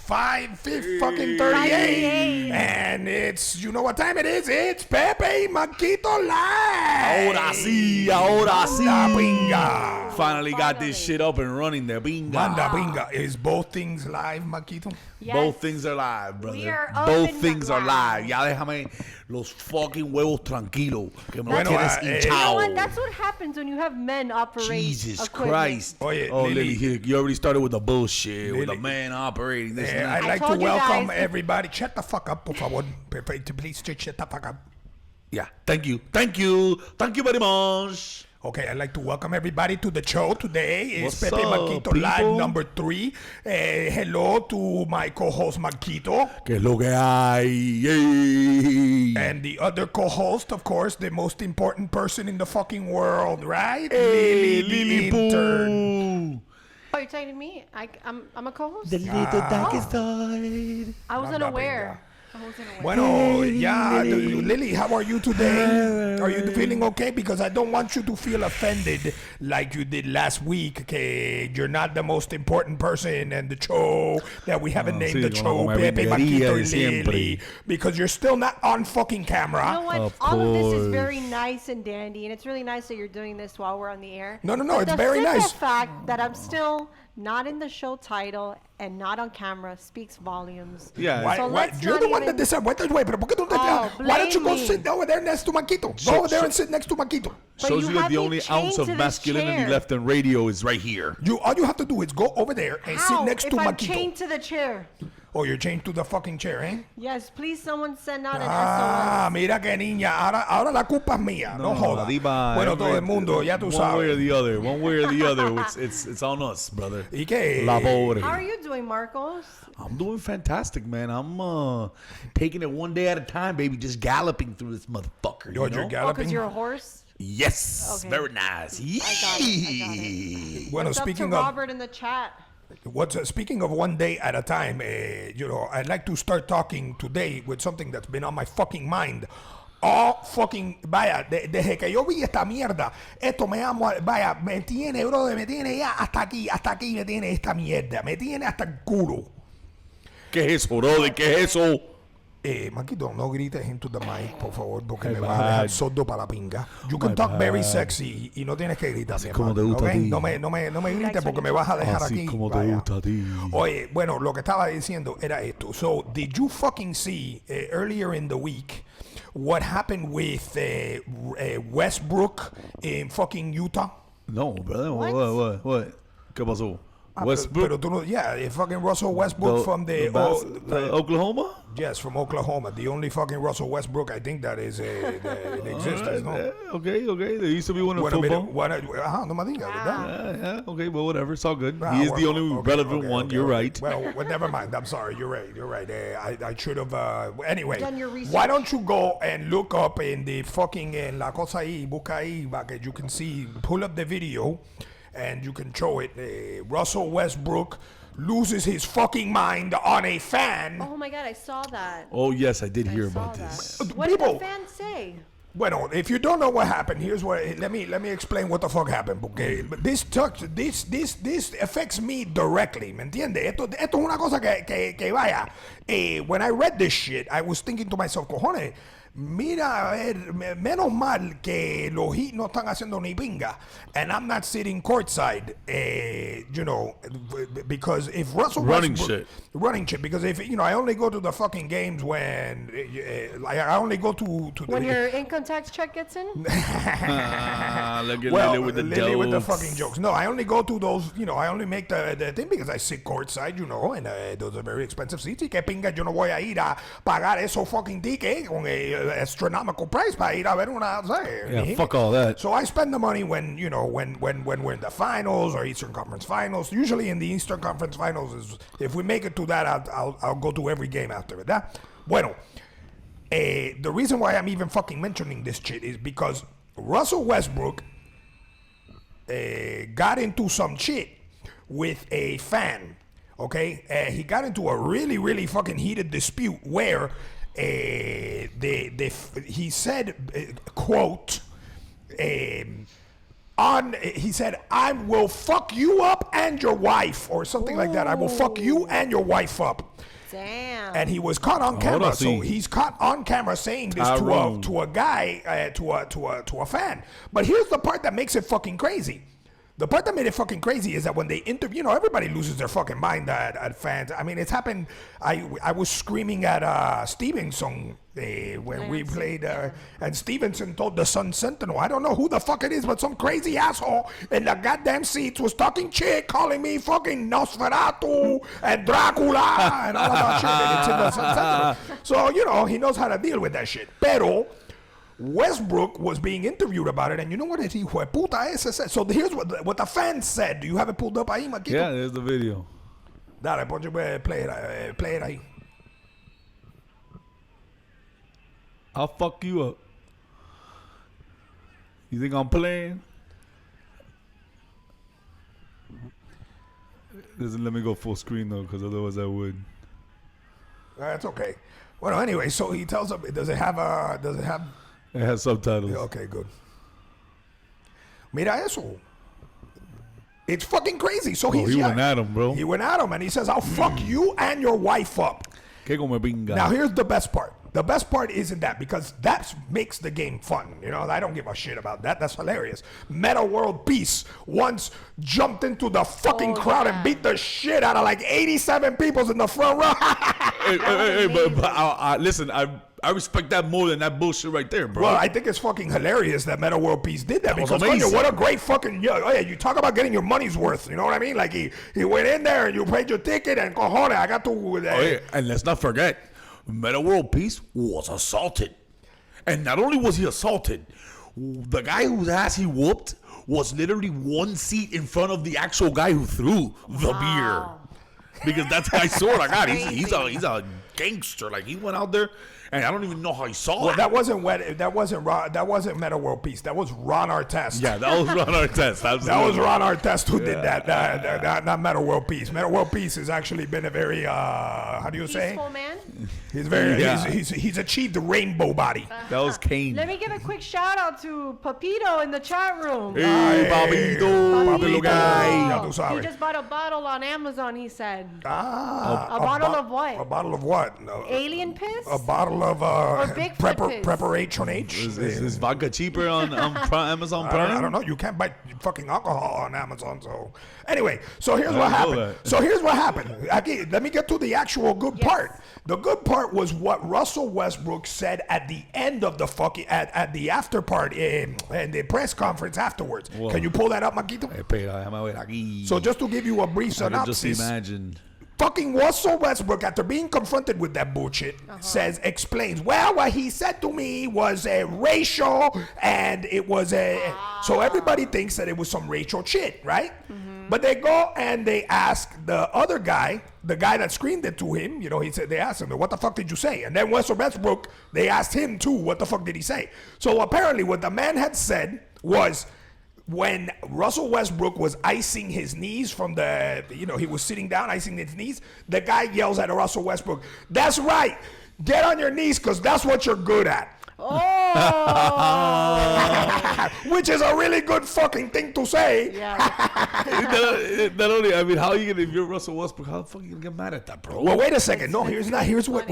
fucking 38. And it's, you know what time it is? It's Pepe Marquito Live. Ahora sí. La pinga. Finally got this shit up and running there. Binga. Manda pinga. Is both things live, Marquito? Yes. Both things are live, brother. We are Both open things are live. live. Ya déjame los fucking huevos tranquilos. Que me Bueno, tienes You know hinchado. what? That's what happens when you have men operate Jesus equipment. Christ. Oye, Oh, Lily. Lily, you already started with the bullshit. With Lily. the man operating this and that. I'd like to told you welcome guys. everybody. Shut the fuck up, por favor. Please shut the fuck up. Yeah. Thank you. Thank you. Thank you very much. Okay, I'd like to welcome everybody to the show today. It's What's Pepe up, Marquito people? Live number 3. Hello to my co-host Marquito. ¿Qué es lo que hay? Yay. And the other co-host, of course, the most important person in the fucking world, right? Hey, Lily, Lily the intern. Poo. Oh, you're talking to me? I'm a co-host? The little dark side. I wasn't Manda aware. I wasn't aware. Bueno, yeah, Lily, how are you today? Are you feeling okay? Because I don't want you to feel offended like you did last week. Okay, you're not the most important person in the show that we haven't named the show, Pepe Marquito and Lily, because you're still not on fucking camera. You know what? Of All of this is course. very nice and dandy, and it's really nice that you're doing this while we're on the air. No, But it's the very simple nice. fact that I'm still not in the show title and not on camera speaks volumes. Yeah. Why, So why, let's you're not the one even- that decided. Wait, pero ¿por qué tú no te Oh, Why don't you go blame me. sit over there next to Marquito? So- Go over there so- and sit next to Marquito. But Shows you you that have the me only chained ounce to of this masculinity chair. left in radio is right here. All you have to do is go over there and How? sit next if to I'm Marquito. chained to the chair. Oh, you're chained to the fucking chair, eh? Yes, please someone send out an Ah, SOS. mira que niña. Ahora la culpa es mía. No, joda. Diva, Bueno, todo el mundo, ya tú One way or sabes. the other. One way or the other. It's on us, brother. ¿Y qué? La pobre. How are you doing, Marcos? I'm doing fantastic, man. I'm taking it one day at a time, baby. Just galloping through this motherfucker. You're you know? Oh, galloping. because you're a horse? Yes, Okay. very nice. I got it. Bueno, What's up to speaking of Robert in the chat? speaking of one day at a time, I'd like to start talking today with something that's been on my fucking mind. Desde que yo vi esta mierda, esto me amo, me tiene, brother, me tiene ya hasta aquí me tiene esta mierda, me tiene hasta el culo. ¿Qué es eso, brother? ¿Qué es eso? Marquito, no grites into the mic, por favor, porque My me vas a dejar bad. sordo para la pinga. You can My talk very bad. sexy y no tienes que gritar, mi como te hermano, gusta a ¿ok? ti. No me grites porque me vas a dejar Así aquí. como te vaya. gusta a ti. Oye, bueno, lo que estaba diciendo era esto. So, did you fucking see earlier in the week what happened with Westbrook in fucking Utah? No, brother. What? What? ¿Qué pasó? Ah, Westbrook? Pero tú no, yeah, fucking Russell Westbrook from the Oklahoma? yes, from Oklahoma. The only fucking Russell Westbrook I think that is in existence, no? Okay. There used to be one in Bueno, mira, football. no me digas, ¿verdad? Yeah, okay, but whatever. It's all good. Ah, He is the well, only okay, relevant okay, one. okay, You're okay. right. Well, never mind. I'm sorry. You're right. I should have. Anyway, Done your research. why don't you go and look up in the fucking la cosa ahí, busca ahí, para que you can see, pull up the video, and you can show it. Russell Westbrook loses his fucking mind on a fan. Oh my God, I saw that. Oh, yes, I did I hear saw about that. this. What did People- the fans say? Bueno, if you don't know what happened, here's what. Let me explain what the fuck happened. Porque this affects me directly. ¿Me entiendes? Esto es una cosa que vaya. When I read this shit, I was thinking to myself, cojones. Mira, a ver, menos mal que los Heat no están haciendo ni pinga, and I'm not sitting courtside, because if Russell Running Westbrook, because if I only go to the fucking games when, like I only go to When the, your income tax check gets in? Look at well, Lily with the Lily with the jokes. fucking jokes. No, I only go to those, I only make the thing because I sit courtside, and those are very expensive seats. Y que pinga, yo no voy a ir a pagar esos fucking tickets con astronomical price para ir a ver una, ¿sabes? Yeah, fuck all that. So I spend the money when we're in the finals or Eastern Conference Finals. Usually in the Eastern Conference Finals, if we make it to that, I'll go to every game after, ¿verdad? Bueno, the reason why I'm even fucking mentioning this shit is because Russell Westbrook got into some shit with a fan, okay? He got into a really, really fucking heated dispute where he said, quote, he said, I will fuck you up and your wife, or something like that. I will fuck you and your wife up. Damn. And he was caught on camera. So see. he's caught on camera saying this to a guy, to a fan. But here's the part that makes it fucking crazy. The part that made it fucking crazy is that when they interview, everybody loses their fucking mind at fans. I mean, it's happened. I was screaming at Stevenson when we played, and Stevenson told the Sun Sentinel, I don't know who the fuck it is, but some crazy asshole in the goddamn seats was talking shit, calling me fucking Nosferatu and Dracula and all of that shit. And it's in the Sun Sentinel. So, he knows how to deal with that shit. Pero Westbrook was being interviewed about it, and you know what? Hijo de puta ese said. So here's what the fans said. Do you have it pulled up ahí, Marquito? Yeah, there's the video. Dale, ponte, play it ahí. I'll fuck you up. You think I'm playing? Doesn't let me go full screen though, because otherwise I would. That's okay. Well, anyway, so he tells him, does it have? It has subtitles. Yeah, okay, good. Mira eso. It's fucking crazy. So he went at him, bro. He went at him, and he says, I'll fuck you and your wife up. Que come pinga. Now, here's the best part. The best part isn't that, because that makes the game fun. I don't give a shit about that. That's hilarious. Meta World Peace once jumped into the fucking crowd and beat the shit out of like 87 people in the front row. But listen, I respect that more than that bullshit right there, bro. Well, I think it's fucking hilarious that Meta World Peace did that, was because amazing. what a great fucking you talk about getting your money's worth. You know what I mean? Like he went in there and you paid your ticket and cojones, I got to. And let's not forget, Meta World Peace was assaulted, and not only was he assaulted, the guy whose ass he whooped was literally one seat in front of the actual guy who threw the beer, because that's how I saw it. I got he's a gangster. Like he went out there. And I don't even know how he saw it. That wasn't Meta World Peace. That was Ron Artest. Yeah, that was Ron Artest. Absolutely. That was Ron Artest who did that. Not Meta World Peace. Meta World Peace has actually been a very how do you say? Peaceful man. He's achieved the rainbow body. That was Kane. Let me give a quick shout out to Papito in the chat room. Hey, Papito guy. He just bought a bottle on Amazon, he said. A bottle of what? A bottle of what? Alien piss? A bottle of Preparation H. Is vodka cheaper on Amazon Prime? I don't know. You can't buy fucking alcohol on Amazon. So anyway, here's what happened. Again, let me get to the actual good part. The good part was what Russell Westbrook said at the end of the fucking at the after party and the press conference afterwards. Whoa. Can you pull that up, Marquito? So just to give you a brief synopsis. Just imagine. Fucking Russell Westbrook, after being confronted with that bullshit, explains, well, what he said to me was racial, and it was so everybody thinks that it was some racial shit, right? Mm-hmm. But they go and they ask the other guy, the guy that screamed it to him, they asked him, what the fuck did you say? And then Russell Westbrook, they asked him too, what the fuck did he say? So apparently what the man had said was, when Russell Westbrook was icing his knees from he was sitting down icing his knees, the guy yells at Russell Westbrook, that's right, get on your knees because that's what you're good at. Oh. Which is a really good fucking thing to say. Yeah. Not only, I mean, how are you gonna, if you're Russell Westbrook, how the fuck are you gonna get mad at that, bro? Well, wait a second. No, here's what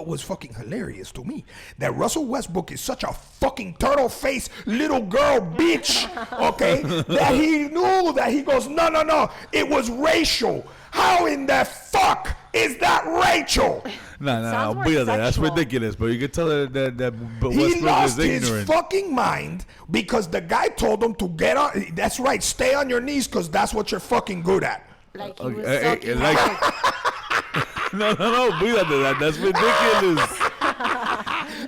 was fucking hilarious to me. That Russell Westbrook is such a fucking turtle face little girl bitch, okay? That he knew that he goes, no, it was racial. How in the fuck is that Rachel? No, that's ridiculous. But you can tell that he lost is ignorant. his fucking mind because the guy told him to get on. That's right, stay on your knees because that's what you're fucking good at. Like he was sucking No, that's ridiculous.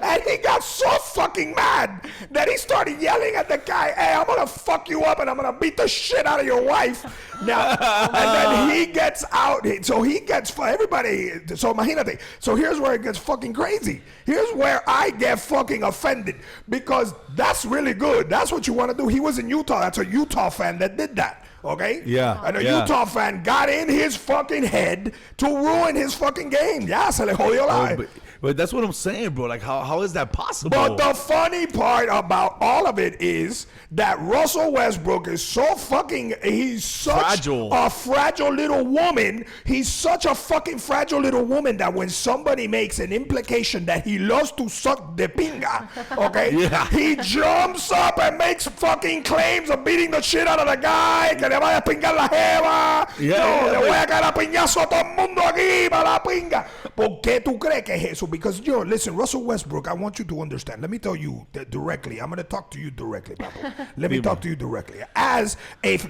And he got so fucking mad that he started yelling at the guy, hey, I'm gonna fuck you up and I'm gonna beat the shit out of your wife. Now, and then he gets out. So he gets, everybody, so imagínate. So here's where it gets fucking crazy. Here's where I get fucking offended because that's really good. That's what you want to do. He was in Utah. That's a Utah fan that did that. Okay? Yeah, And a yeah. Utah fan got in his fucking head to ruin his fucking game. Ya se le jodió la. But that's what I'm saying, bro. Like, how is that possible? But the funny part about all of it is that Russell Westbrook is so fucking, he's such Fragile. a fragile little woman. He's such a fucking fragile little woman that when somebody makes an implication that he loves to suck the pinga, okay, Yeah. he jumps up and makes fucking claims of beating the shit out of the guy, que le vaya a pingar la jeva. Yeah, No, yeah, le voy a but- caer a piñazo a todo el mundo aquí para la pinga. ¿Por qué tú crees que es eso? Because, listen, Russell Westbrook, I want you to understand. Let me tell you directly. I'm going to talk to you directly, Papo. Let me talk to you directly.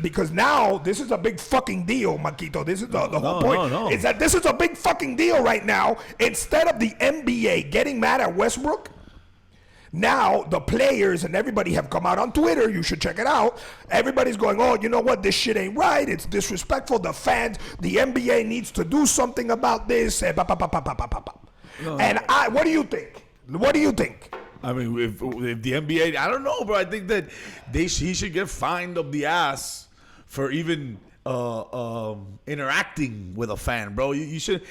Because now this is a big fucking deal, Marquito. This is the whole point. No. Is that this is a big fucking deal right now. Instead of the NBA getting mad at Westbrook, now the players and everybody have come out on Twitter. You should check it out. Everybody's going, oh, you know what? This shit ain't right. It's disrespectful. The fans, the NBA needs to do something about this. And what do you think? What do you think? I mean, if the NBA, I don't know, bro. I think that he should get fined up the ass for even interacting with a fan, bro. You should.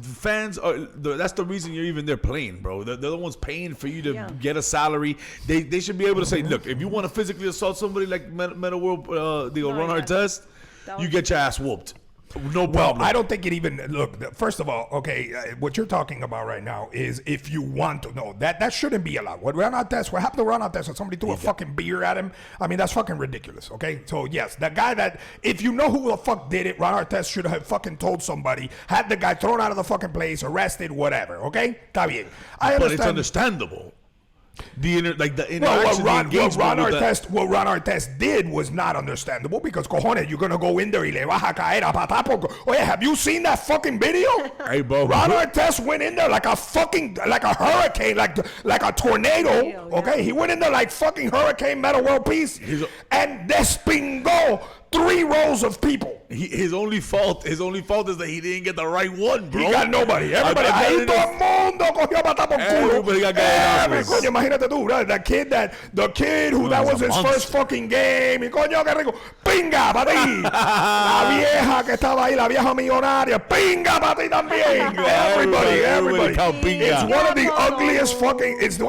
Fans are. That's the reason you're even there playing, bro. They're the ones paying for you to get a salary. They should be able to say, look, if you want to physically assault somebody like Meta World, Ron Artest, you get your ass whooped. No problem. Well, I don't think it even look. First of all, okay, what you're talking about right now is if you want to. No, that shouldn't be allowed. What happened to Ron Artest? Somebody threw a fucking beer at him. I mean, that's fucking ridiculous. Okay, so yes, that guy that if you know who the fuck did it, Ron Artest should have fucking told somebody, had the guy thrown out of the fucking place, arrested, whatever. Okay, está bien. I understand. But it's understandable. The interaction, Well, the engagement what Ron Artest did was not understandable because cojones, you're gonna go in there y le vas a caer a patar porque, oye, have you seen that fucking video? Hey, bro. Ron Artest went in there like a hurricane, like a tornado. Okay, he went in there like fucking Hurricane Metal World Peace and despingó 3 rows of people. His only fault is that he didn't get the right one, bro. He got nobody. Everybody, ahí todo el mundo cogió patar por culo. Everybody got gas. Coño, imagínate tú, bro, the kid who that was his first fucking game. Y coño, qué rico. Pinga para ti. La vieja que estaba ahí, la vieja millonaria. Pinga para ti también. Everybody. It's one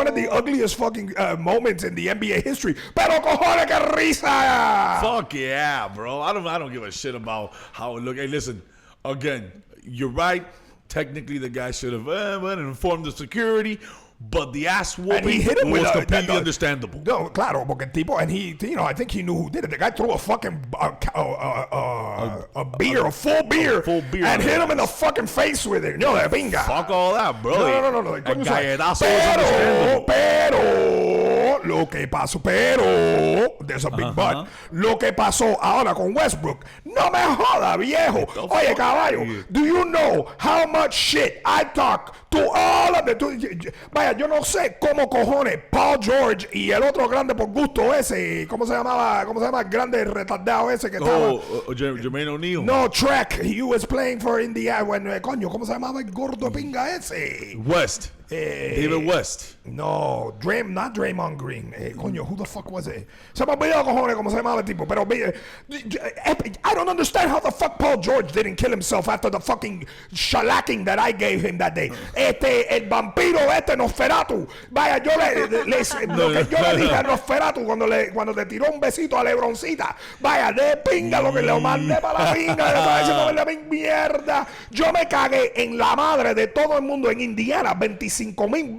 of the ugliest fucking moments in the NBA history. Pero cojones, qué risa. Fuck yeah, bro. I don't give a shit about how it look. Hey, listen, again, you're right. Technically, the guy should have went and informed the security, but the ass whooping he hit him was with completely understandable. No, claro, porque el tipo, and he, I think he knew who did it. The guy threw a fucking a full beer, and hit him in the fucking face with it. No, de pinga. Fuck all that, bro. No. A galletazo was understandable. Pero, lo que pasó, there's a big but. Lo que pasó ahora con Westbrook, no me joda, viejo. Oye, caballo, do you know how much shit I talk to all of the... Vaya, yo no sé cómo cojones Paul George y el otro grande por gusto ese, ¿cómo se llama el grande retardado ese que estaba? Jermaine O'Neal. No, Trek, he was playing for India when, coño, ¿cómo se llamaba el gordo pinga ese? West. David West. No, not Draymond Green. Coño, who the fuck was it? Se me olvidó, cojones, cómo se llamaba el tipo. Pero I don't understand how the fuck Paul George didn't kill himself after the fucking shellacking that I gave him that day. El vampiro Nosferatu. Vaya, yo le dije a Nosferatu cuando le tiró un besito a Lebroncita. Vaya, de pinga lo que le mandé para la pinga. De mierda. Yo me cagué en la madre de todo el mundo en Indiana 25,000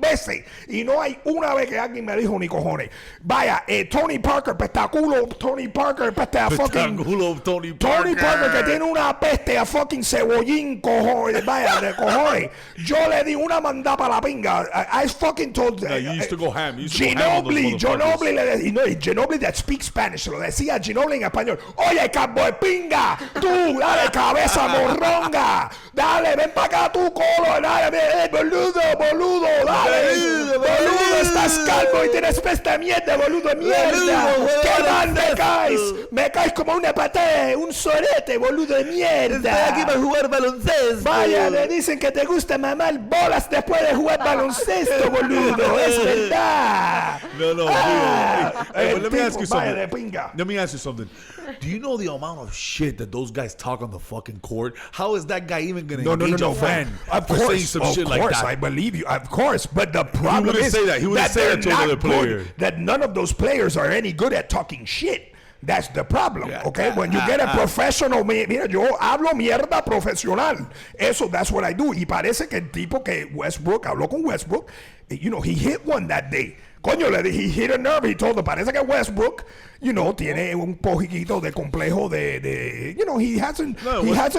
veces y no hay una vez que alguien me dijo ni cojones. Vaya, Tony Parker, pestaculo, Tony Parker, peste a fucking Tony Parker que tiene una peste a fucking cebollín, cojones, vaya, de cojones. Yo le di una mandada para la pinga. I fucking told you used to go ham. Ginobili le decía, no, Ginobili that speaks Spanish, se lo decía Ginobili en español. Oye, campo de pinga, tú, dale cabeza morronga, dale, ven para acá tú, colo, dale, boludo, dale, boludo, está Estás calvo y tienes pesta mierda, boludo de mierda. ¡Qué mal me caes! Me caes como una patada, un sorete, boludo de mierda. Estoy aquí para jugar baloncesto. Vaya, me dicen que te gusta mamar bolas después de jugar baloncesto, boludo. Es verdad. No. Hey, but let me ask you Vaya something. de pinga. Let me ask you something. Do you know the amount of shit that those guys talk on the fucking court? How is that guy even going to engage a fan Of for saying course, some shit like that? I believe you. Of course, but the problem wouldn't is say that. He wouldn't say that to they're another not player. good, that none of those players are any good at talking shit. That's the problem, okay? When you get a professional, mira, yo hablo mierda profesional. Eso, that's what I do. Y parece que el tipo que Westbrook, habló con Westbrook, you know, he hit one that day. Coño, he hit a nerve. He told him, parece que Westbrook, you know, tiene un poquito de complejo de you know, he hasn't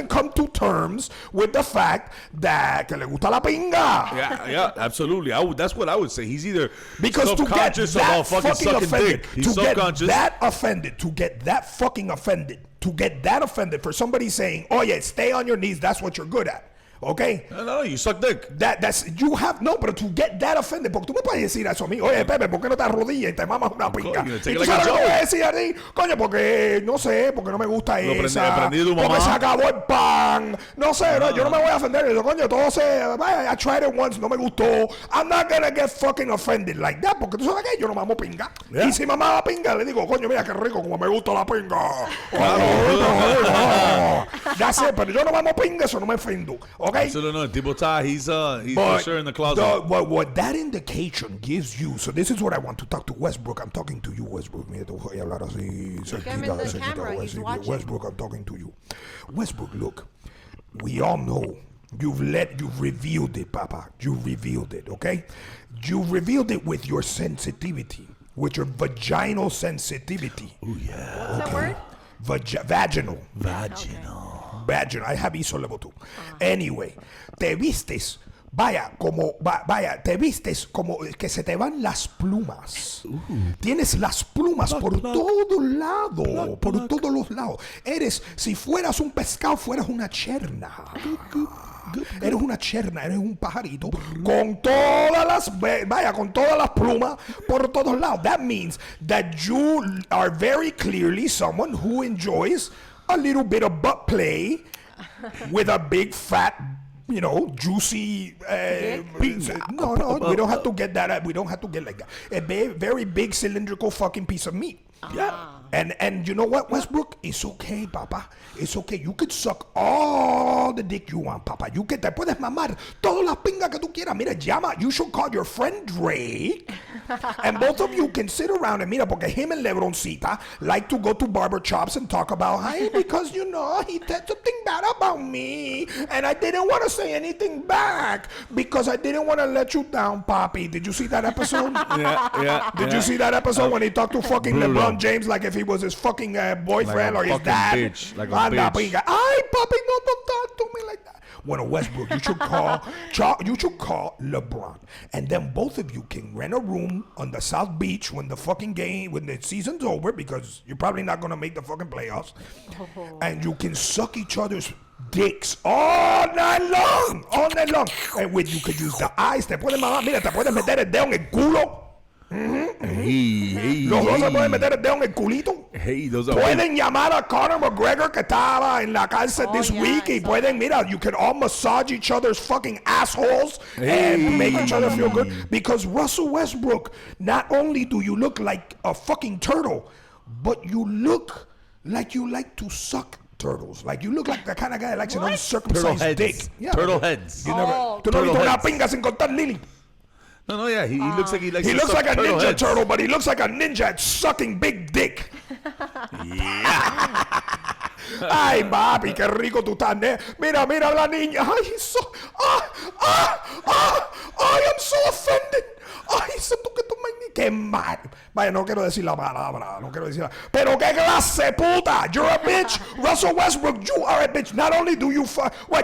come to terms with the fact that que le gusta la pinga. Yeah, absolutely. That's what I would say. He's either Because to get subconscious that about fucking fucking sucking offended, dick. He's subconscious. to get that fucking offended, to get that offended for somebody saying, oh yeah, stay on your knees, that's what you're good at. Okay? No, you suck dick. Pero to get that offended, porque tú me puedes decir eso a mí, oye Pepe, ¿por qué no te arrodillas y te mamas una pinga? Coño, Y take tú it like sabes a lo que voy a joke. decir a ti, coño, porque no sé, porque no me gusta esa, aprendí de tu porque mamá. se acabó el pan, no sé, no, yo no me voy a ofender, yo, coño, todo I tried it once, no me gustó, I'm not gonna get fucking offended like that, porque tú sabes que yo no mamo pinga, Yeah. y si mamaba pinga, le digo, coño, mira qué rico, como me gusta la pinga, that's it, pero yo no mamo pinga, eso no me ofendo, okay? Absolutely no. Tipo Ta, he's for sure in the closet. What that indication gives you, so this is what I want to talk to Westbrook. I'm talking to you, Westbrook. Mira, te voy a hablar así, him in the camera, he's Westbrook. watching. Westbrook, I'm talking to you. Westbrook, look, we all know you've revealed it, Papa. You've revealed it, okay? You've revealed it with your sensitivity, with your vaginal sensitivity. Oh yeah. What's that word? Vaginal. Vaginal. I have ISO level 2. Anyway, te vistes, te vistes como que se te van las plumas. Tienes las plumas por todos lados, por todos los lados. Si fueras un pescado, fueras una cherna. Eres una cherna, eres un pajarito con todas las plumas por todos lados. That means that you are very clearly someone who enjoys a little bit of butt play with a big fat, you know, juicy pizza. No, we don't have to get that. We don't have to get like that. A very big cylindrical fucking piece of meat. Yeah. And you know what, Westbrook? It's okay, Papa. It's okay. You can suck all the dick you want, Papa. Te puedes mamar todas las pingas que tú quieras. Mira, you should call your friend Drake. And both of you can sit around and mira, porque him and Lebroncita like to go to barber shops and talk about, hey, because, you know, he said something bad about me. And I didn't want to say anything back because I didn't want to let you down, Papi. Did you see that episode? Yeah. Did you see that episode when he talked to fucking LeBron James like if he was his fucking boyfriend Like a or his fucking dad? bitch, like a bitch. Pinga. Ay, papi, no, don't talk to me like that. Bueno, Westbrook, you should call LeBron, and then both of you can rent a room on the South Beach when the season's over, because you're probably not gonna make the fucking playoffs, and you can suck each other's dicks all night long, and you could use the eyes. Te puedes meter el dedo en el culo. Los dos se pueden meter el dedo en el culito. Pueden llamar a Conor McGregor que estaba en la cárcel this week y pueden, mira, you can all massage each other's fucking assholes and make each other feel good. Because Russell Westbrook, not only do you look like a fucking turtle, but you look like you like to suck turtles. Like you look like the kind of guy that likes an uncircumcised dick. Yeah, turtle heads. Tú no has visto una pinga sin contar Lily. No, yeah, he looks like he likes. He looks like a ninja heads. turtle, but he looks like a ninja at sucking big dick. Yeah. Ay, papi, qué rico tú estás, ¿eh? Mira la niña. Ay, he's so. I am so offended. Ay, eso tú que tú me. Qué mal. Vaya, no quiero decir la palabra. Pero qué clase puta. You're a bitch. Russell Westbrook, you are a bitch. Not only do you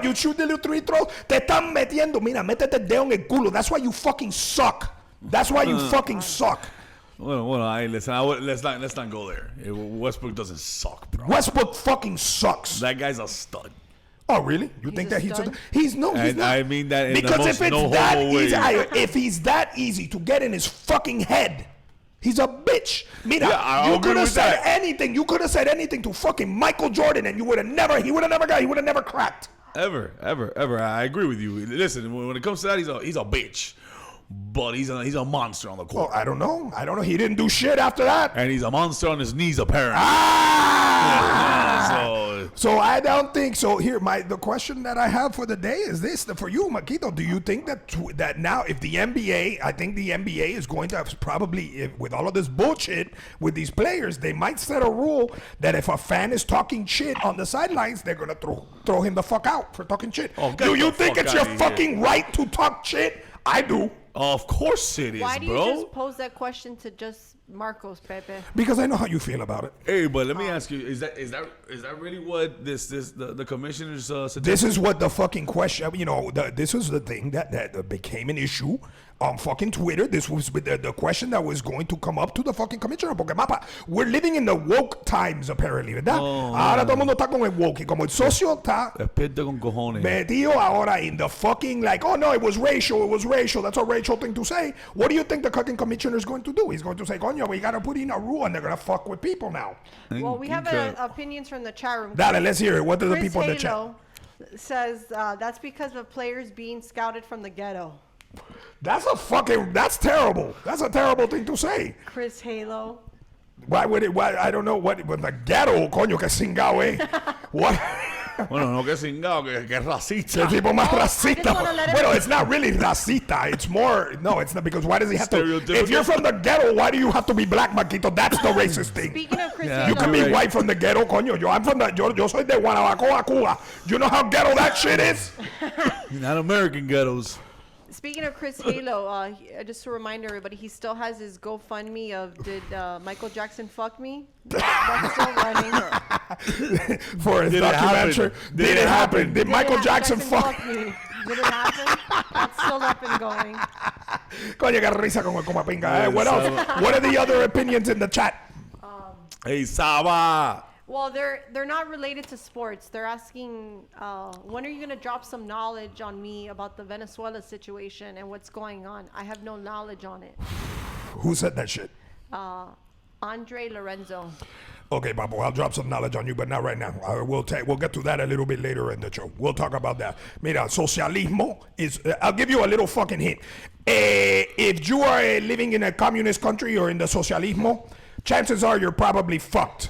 you shoot the little three throws, te están metiendo. Mira, métete el dedo en el culo. That's why you fucking suck. That's why you fucking suck. Well, let's not go there. Westbrook doesn't suck, bro. Westbrook fucking sucks. That guy's a stud. Oh, really? You think a that he's stud? he's no, he's And not. I mean that in the because most if it's no that homo way. easy, if he's that easy to get in his fucking head, he's a bitch. Mira, Yeah, I'll you agree could have with said that. anything. You could have said anything to fucking Michael Jordan, and he would have never cracked. Ever. I agree with you. Listen, when it comes to that, he's a bitch, but he's a monster on the Well, court, I don't know. He didn't do shit after that. and he's a monster on his knees apparently. So I don't think so. Here, the question that I have for the day is this: for you, Marquito, do you think that now, if the NBA, I think the NBA is going to probably, with all of this bullshit with these players, they might set a rule that if a fan is talking shit on the sidelines, they're gonna throw him the fuck out for talking shit. Oh, get Do you the think fuck it's your outta here. fucking right to talk shit? I do. Of course it is, Why do you bro. just pose that question to just Marcos, Pepe? Because I know how you feel about it. Hey, but let me ask you: is that really what the commissioners suggest? This is what the fucking question, this is the thing that became an issue on fucking Twitter. This was the question that was going to come up to the fucking commissioner. Porque, mapa, we're living in the woke times, apparently, ¿verdad? Ahora todo el mundo está con el woke. Y como el socio está Despierta con cojones. metido ahora in the fucking, like, oh, no, it was racial. That's a racial thing to say. What do you think the fucking commissioner is going to do? He's going to say, coño, we got to put in a rule and they're going to fuck with people now. Well, we have Okay. opinions from the chat room. Dale, let's hear it. What do the Chris people in the chat? Halo says that's because of players being scouted from the ghetto. That's terrible. That's a terrible thing to say. Chris Halo. Why would it? Why I don't know what the ghetto, coño, que cingao, What? Bueno, no que cingado, que El racista. tipo más racista. wanna let it- Bueno, it's not really racista. It's more, no, it's not, because why does he have to? Stereotypical. If you're from the ghetto, why do you have to be black, Marquito? That's the racist thing. Speaking of Chris Yeah. You Halo, can be Right. white from the ghetto, coño. I'm from yo soy de Guanabacoa, Cuba. You know how ghetto that shit is? Not American ghettos. speaking of Chris Halo, just to remind everybody, he still has his GoFundMe of did Michael Jackson fuck me? That's still running. For his Did it documentary. happen? Did it happen? Did Michael Did Jackson fuck? me? Did it happen? That's still up and going. Coño, que risa como pinga. What else? What are the other opinions in the chat? Hey, Saba. Well, they're not related to sports. They're asking, when are you gonna drop some knowledge on me about the Venezuela situation and what's going on? I have no knowledge on it. Who said that shit? Andre Lorenzo. Okay, Papo, I'll drop some knowledge on you, but not right now. We'll get to that a little bit later in the show. We'll talk about that. Mira, socialismo is, I'll give you a little fucking hint. If you are living in a communist country or in the socialismo, chances are you're probably fucked.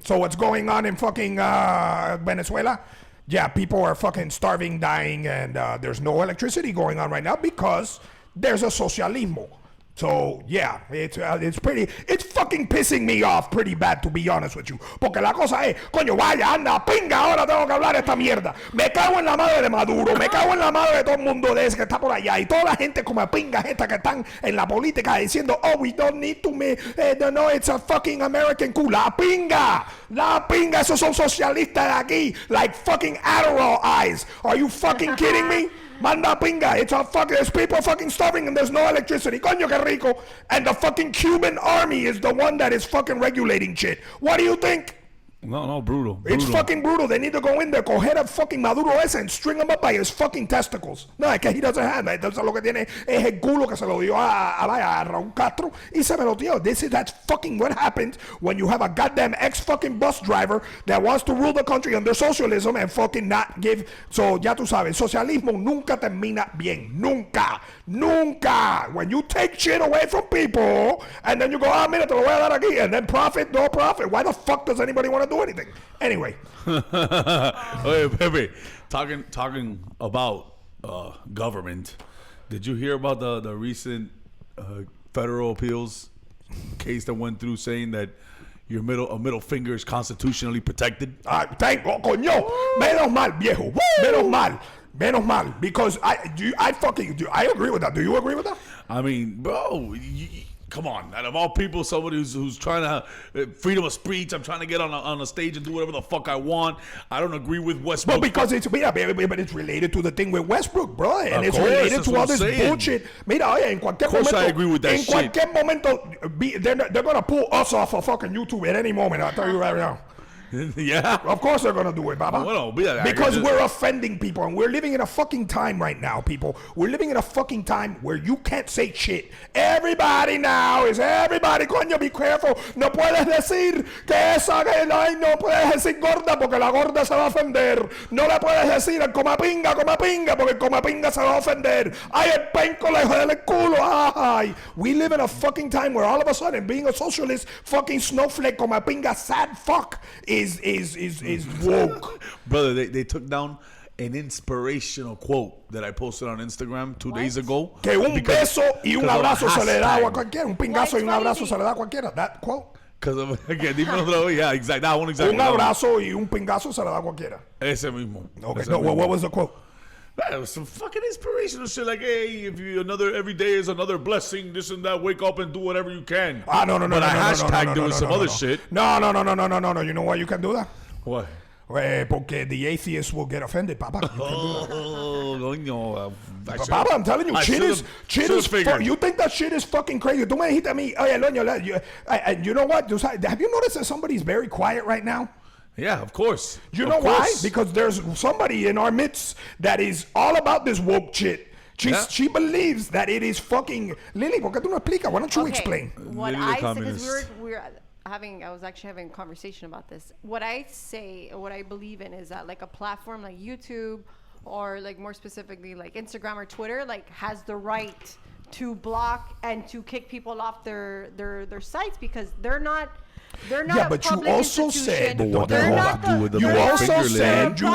So what's going on in fucking Venezuela? Yeah, people are fucking starving, dying, and there's no electricity going on right now because there's a socialismo. So yeah, it's fucking pissing me off pretty bad, to be honest with you. Porque la cosa es, coño, vaya, anda, pinga, ahora tengo que hablar esta mierda. Me cago en la madre de Maduro, me cago en la madre de todo el mundo de ese que está por allá. Y toda la gente como pingas esta que están en la política diciendo, oh, we don't need to no, it's a fucking American coup. La pinga, esos son socialistas de aquí, like fucking Adderall eyes. Are you fucking kidding me? Manda pinga, there's people fucking starving and there's no electricity. Coño, que rico. And the fucking Cuban army is the one that is fucking regulating shit. What do you think? No, brutal. It's fucking brutal. They need to go in there, coger a fucking Maduro ese and string him up by his fucking testicles. No, es que he doesn't have that. Entonces lo que tiene es el culo que se lo dio a Raúl Castro y se me lo dio. That's fucking what happens when you have a goddamn ex-fucking bus driver that wants to rule the country under socialism and fucking not give. So, ya tú sabes, socialismo nunca termina bien. Nunca. When you take shit away from people and then you go, mira, te lo voy a dar aquí, and then profit, no profit. Why the fuck does anybody want to do anything? Anyway. Hey, Pepe, talking about government. Did you hear about the recent federal appeals case that went through saying that your middle finger is constitutionally protected? Coño, menos mal, viejo. Menos mal. Because I agree with that. Do you agree with that? I mean, bro, come on. Out of all people, somebody who's trying to freedom of speech, I'm trying to get on a stage and do whatever the fuck I want. I don't agree with Westbrook. But because it's related to the thing with Westbrook, bro, and Of it's course, related that's to what all I'm this saying. bullshit. Mira, oye, en cualquier Of course momento, I agree with that en shit. cualquier momento, they're gonna pull us off of fucking YouTube at any moment. I'll tell you right now. Yeah. Of course they're gonna do it, Baba. Bueno, mira, Because we're offending people, and we're living in a fucking time right now, people. We're living in a fucking time where you can't say shit. Everybody now is everybody. Coño, be careful. No puedes decir que esa que no puedes decir gorda porque la gorda se va a ofender. No le puedes decir al comapinga porque el comapinga se va a ofender. Ay, el penco le jode el culo. Ay. We live in a fucking time where all of a sudden being a socialist, fucking snowflake, comapinga, sad fuck is woke. Brother, they took down an inspirational quote that I posted on Instagram 2 days ago. Que un beso y un abrazo se le da a cualquiera. Un pingazo y un Why abrazo it's se le da a cualquiera. That quote. Because again, yeah, exactly. That one exactly. Un abrazo y un pingazo se le da a cualquiera. Ese mismo. Okay, Ese no, mismo. what was the quote? It was some fucking inspirational shit like, hey, if you every day is another blessing, this and that, wake up and do whatever you can. Ah, no. But I hashtagged it with some other shit. No. You know why you can do that? What? Porque the atheists will get offended, Papa. You can do that. Oh, coño. Papa, I'm telling you, shit is you think that shit is fucking crazy. Tú me dijiste a mí, oye, Loño, and you know what? Have you noticed that somebody's very quiet right now? Yeah, of course. You know why? Because there's somebody in our midst that is all about this woke shit. She believes that it is fucking... Lily, ¿por qué tú no explicas? Why don't you explain? What Lily I the say, because communist. I was actually having a conversation about this. What I say, what I believe in is that like a platform like YouTube or like more specifically like Instagram or Twitter like has the right to block and to kick people off their sites because they're not Yeah, a but you public also institution. said, but what the They're hell not that do with the you middle also finger, said Lily?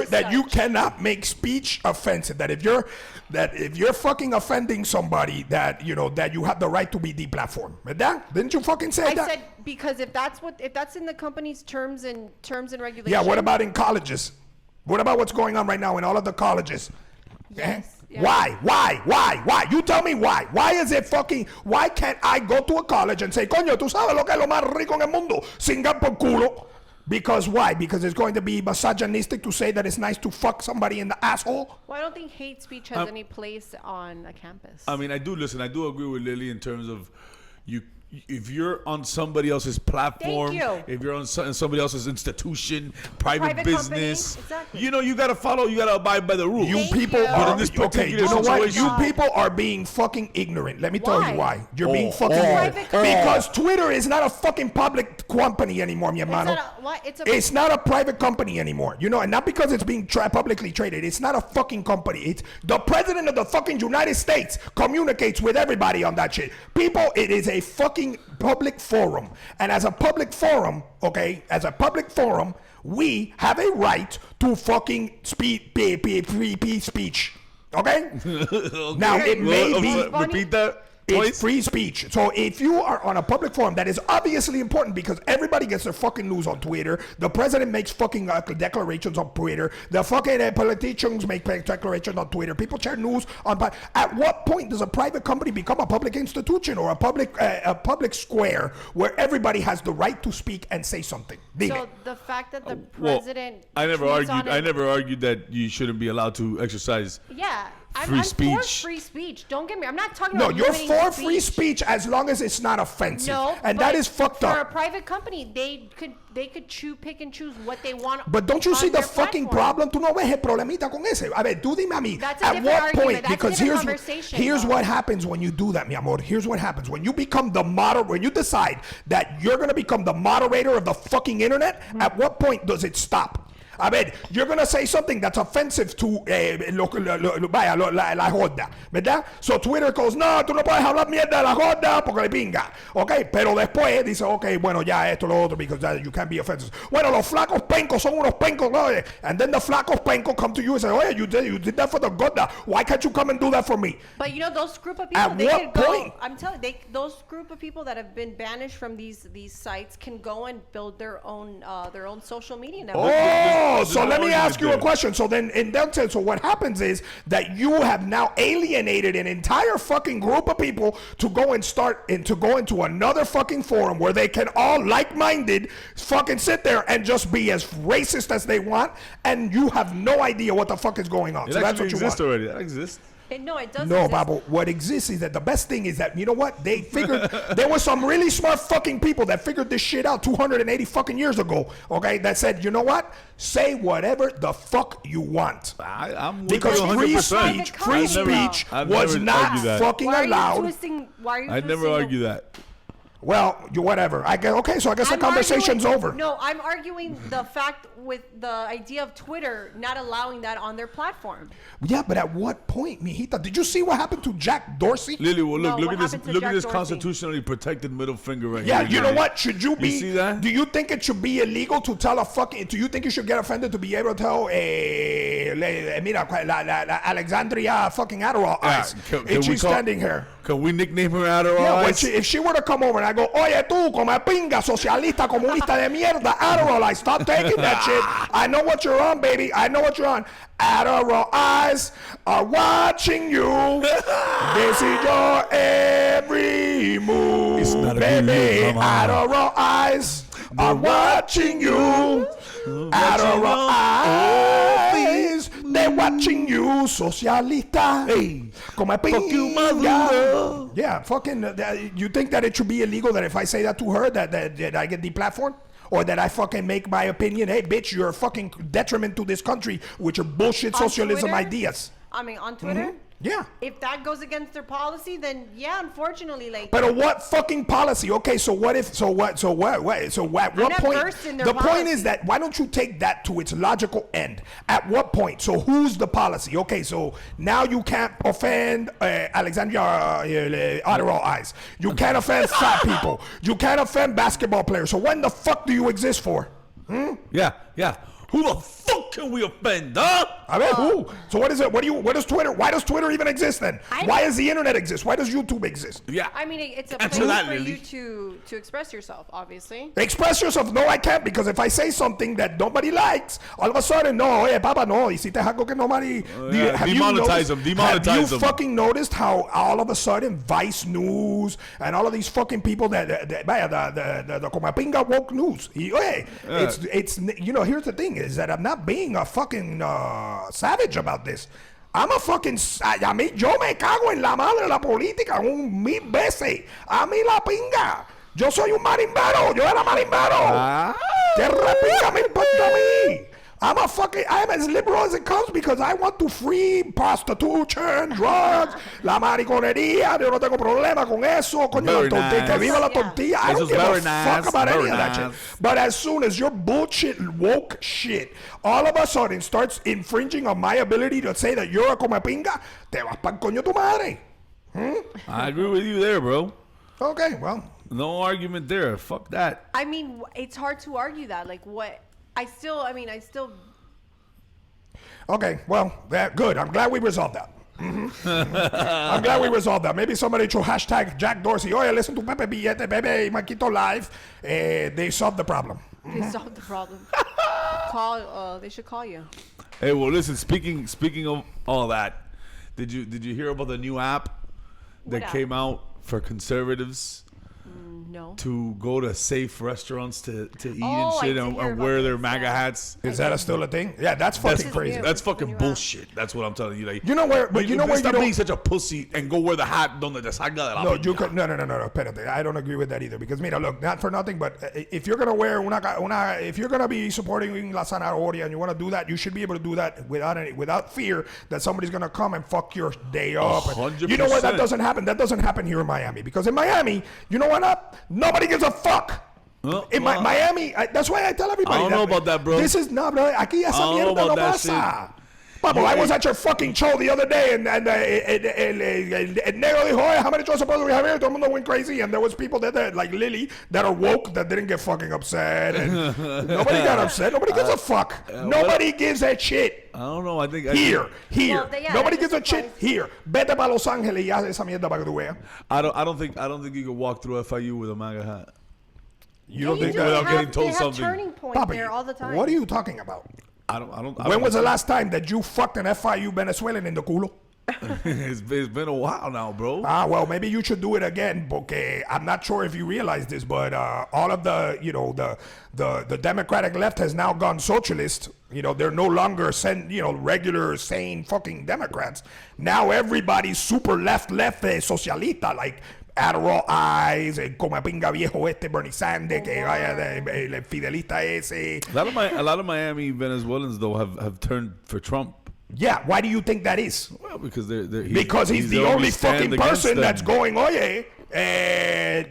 that you cannot make speech offensive. That if you're fucking offending somebody, that you have the right to be deplatformed. ¿Verdad? Didn't you fucking say that? I said because if that's in the company's terms and regulations. Yeah. What about in colleges? What about what's going on right now in all of the colleges? Yes. Yeah. Why? You tell me why. Why can't I go to a college and say, coño, tú sabes lo que es lo más rico en el mundo? Singar por culo. Because why? Because it's going to be misogynistic to say that it's nice to fuck somebody in the asshole? Well, I don't think hate speech has any place on a campus. I mean, I do agree with Lily in terms of if you're on somebody else's platform, if you're on somebody else's institution, private business, exactly. you gotta abide by the rules. You people are in this particular you know what? situation. You people are being fucking ignorant. Let me tell you why. You're being fucking Private ignorant. company. Because Twitter is not a fucking public company anymore, mi hermano. It's not a private company anymore. And not because it's being publicly traded. It's not a fucking company. It's the president of the fucking United States communicates with everybody on that shit. People, it is a fucking public forum. And as a public forum, we have a right to fucking free speech. Okay? Now, it may be... Repeat that. It's free speech. So if you are on a public forum, that is obviously important because everybody gets their fucking news on Twitter. The president makes fucking declarations on Twitter. The fucking politicians make declarations on Twitter. People share news on. At what point does a private company become a public institution or a public square where everybody has the right to speak and say something? So the fact that the president, I never argued that you shouldn't be allowed to exercise. Yeah. Free I'm speech. for free speech. Don't get me. I'm not talking No, about. you're for free speech as long as it's not offensive. No, and that is fucked up. For a private company, they could pick and choose what they want. But don't you see the fucking platform. problem? Tú no ves el problemita con ese. A ver, tú dime a mí. That's a At different what argument. point? That's Because a different conversation, here's though. what happens when you do that, mi amor. Here's what happens when you become the when you decide that you're gonna become the moderator of the fucking internet. Mm-hmm. At what point does it stop? A ver, you're going to say something that's offensive to la gorda, ¿verdad? So Twitter goes, no, tú no puedes hablar mierda de la gorda porque le pinga. Ok, pero después dice, ok, bueno, ya esto, lo otro, because you can't be offensive. Bueno, los flacos pencos son unos pencos, ¿no? And then the flacos pencos come to you and say, oh, yeah, you did that for the gorda. Why can't you come and do that for me? But those group of people, At they what could point? go. I'm telling you, those group of people that have been banished from these sites can go and build their own social media network. Oh, so let me ask you a question. So then, so what happens is that you have now alienated an entire fucking group of people to go into another fucking forum where they can all like-minded fucking sit there and just be as racist as they want, and you have no idea what the fuck is going on. It So that's what you want. already. That exists. No, it doesn't. No, Babo. What exists is that the best thing is that, you know what? They figured, there were some really smart fucking people that figured this shit out 280 fucking years ago, okay? That said, you know what? Say whatever the fuck you want. I'm with Because you free 100%. speech I've was never not argued that. fucking Why are you allowed. twisting? Why are you? I'd never twisting argue that. Well, you whatever. I guess, okay, so I guess the conversation's over. No, I'm arguing the fact with the idea of Twitter not allowing that on their platform. Yeah, but at what point, mijita? Did you see what happened to Jack Dorsey? Lily, well, No, look what at this. happened to Look at Jack this Dorsey? constitutionally protected middle finger right Yeah, here. you know what? Should you be? see that? Do you think it should be illegal to tell a fucking? Do you think you should get offended to be able to tell mira, Alexandria fucking Adderall eyes? Can If we she's call- standing here. Can we nickname her Adderall Yeah, Eyes? if she were to come over and I go, oye tú, come pinga, socialista, comunista de mierda, Adderall eyes, stop taking that shit. I know what you're on, baby. I know what you're on. Adderall eyes are watching you. They see your every move, It's not a baby. good look, mama. Adderall eyes are watching you. Adderall eyes, they're watching you, socialista. Hey, Come fuck you, Maduro. Yeah, fucking. You think that it should be illegal that if I say that to her that I get deplatformed? Or that I fucking make my opinion, hey, bitch, you're a fucking detriment to this country with your bullshit On socialism Twitter? ideas. I mean, on Twitter. Yeah. If that goes against their policy, then yeah, unfortunately, like. But what fucking policy? Okay, so what if? So what? So what? So what not point? versed in their The point policy. is that why don't you take that to its logical end? At what point? So who's the policy? Okay, so now you can't offend Alexandria Adderall eyes. You can't offend fat people. You can't offend basketball players. So when the fuck do you exist for? Yeah. Who the fuck can we offend, huh? I mean, who? So what is it? What does Twitter? Why does Twitter even exist then? Why does the internet exist? Why does YouTube exist? Yeah. I mean, it's a Answer place that, for Lily. you to express yourself, obviously. Express yourself. No, I can't, because if I say something that nobody likes, all of a sudden, no, oye, papa, no, hiciste algo que nobody. Yeah, Have you demonetize them, Have you them. fucking noticed how all of a sudden Vice News and all of these fucking people the Comapinga woke news? Oye, it's you know, here's the thing is that I'm not being a fucking savage about this. I'm a fucking. A mí, yo me cago en la madre de la política 1000 veces. A mí la pinga. Yo soy un marimbero. Yo era marimbero. ¿Qué repinga me importa a mí? I'm as liberal as it comes because I want to free prostitution, drugs, la mariconería. Yo no tengo problema con eso. Coño, la Very tortilla. Que nice. viva la Yeah. tortilla. I Eso don't es give a very fuck nice, about any very of that shit. nice. But as soon as your bullshit woke shit all of a sudden starts infringing on my ability to say that you're a comepinga, te vas pa'l coño tu madre. I agree with you there, bro. Okay, well. No argument there. Fuck that. I mean, it's hard to argue that. Like, what? I still. Okay, well, good. I'm glad we resolved that. I'm glad we resolved that. Maybe somebody should hashtag Jack Dorsey. Oh, yeah, listen to Pepe Billete, Pepe Marquito live. They solved the problem. They solved the problem. They should call you. Hey, well, listen. Speaking of all that, did you hear about the new app that What came out for conservatives No. to go to safe restaurants to eat and Oh, I shit did and, hear and about wear their this, MAGA yeah. hats? Is that still a thing? Yeah, that's fucking crazy. new. That's It's the fucking new app. bullshit. That's what I'm telling you. Like, You know where? But you know where you stop don't. being such a pussy and go wear the hat donde te salga de la No, piña. you could no, espérate. I don't agree with that either because mira, look, not for nothing, but if you're gonna wear if you're gonna be supporting La Zanahoria and you want to do that, you should be able to do that without fear that somebody's gonna come and fuck your day up. And you know where that 100%. doesn't happen? That doesn't happen here in Miami because in Miami, you know what? Nobody gives a fuck. In Miami, that's why I tell everybody. I don't know about that, bro. This is no, bro. Aquí esa I don't know mierda no about that pasa. Papo, I was at your fucking show the other day, and el negro dijo, "Oye, how many shows supposed we have here?" Todo el mundo went crazy, and there was people that like Lily that are woke that didn't get fucking upset, and nobody got upset. Nobody gives a fuck. Nobody gives a shit. I don't know. I think Here. Well, yeah, Nobody that gives a just shit applies. here. Vete para Los Ángeles y haz esa mierda para que tú veas. I don't think you can walk through FIU with a MAGA hat. You don't think do. that? without They getting have- told they have something. turning point Papi, there all the time. what are you talking about? I don't. When was the last time that you fucked an FIU Venezuelan in the culo? It's been a while now, bro. Well, maybe you should do it again, porque I'm not sure if you realize this, but all of the, the Democratic left has now gone socialist. They're no longer regular, sane fucking Democrats. Now everybody's super left, socialista, like Adderall Eyes, el comapinga viejo Bernie Sanders, que vaya el fidelista ese. A lot of Miami Venezuelans, though, have turned for Trump. Yeah, why do you think that is? Well, because because he's the only fucking person that's going, oye,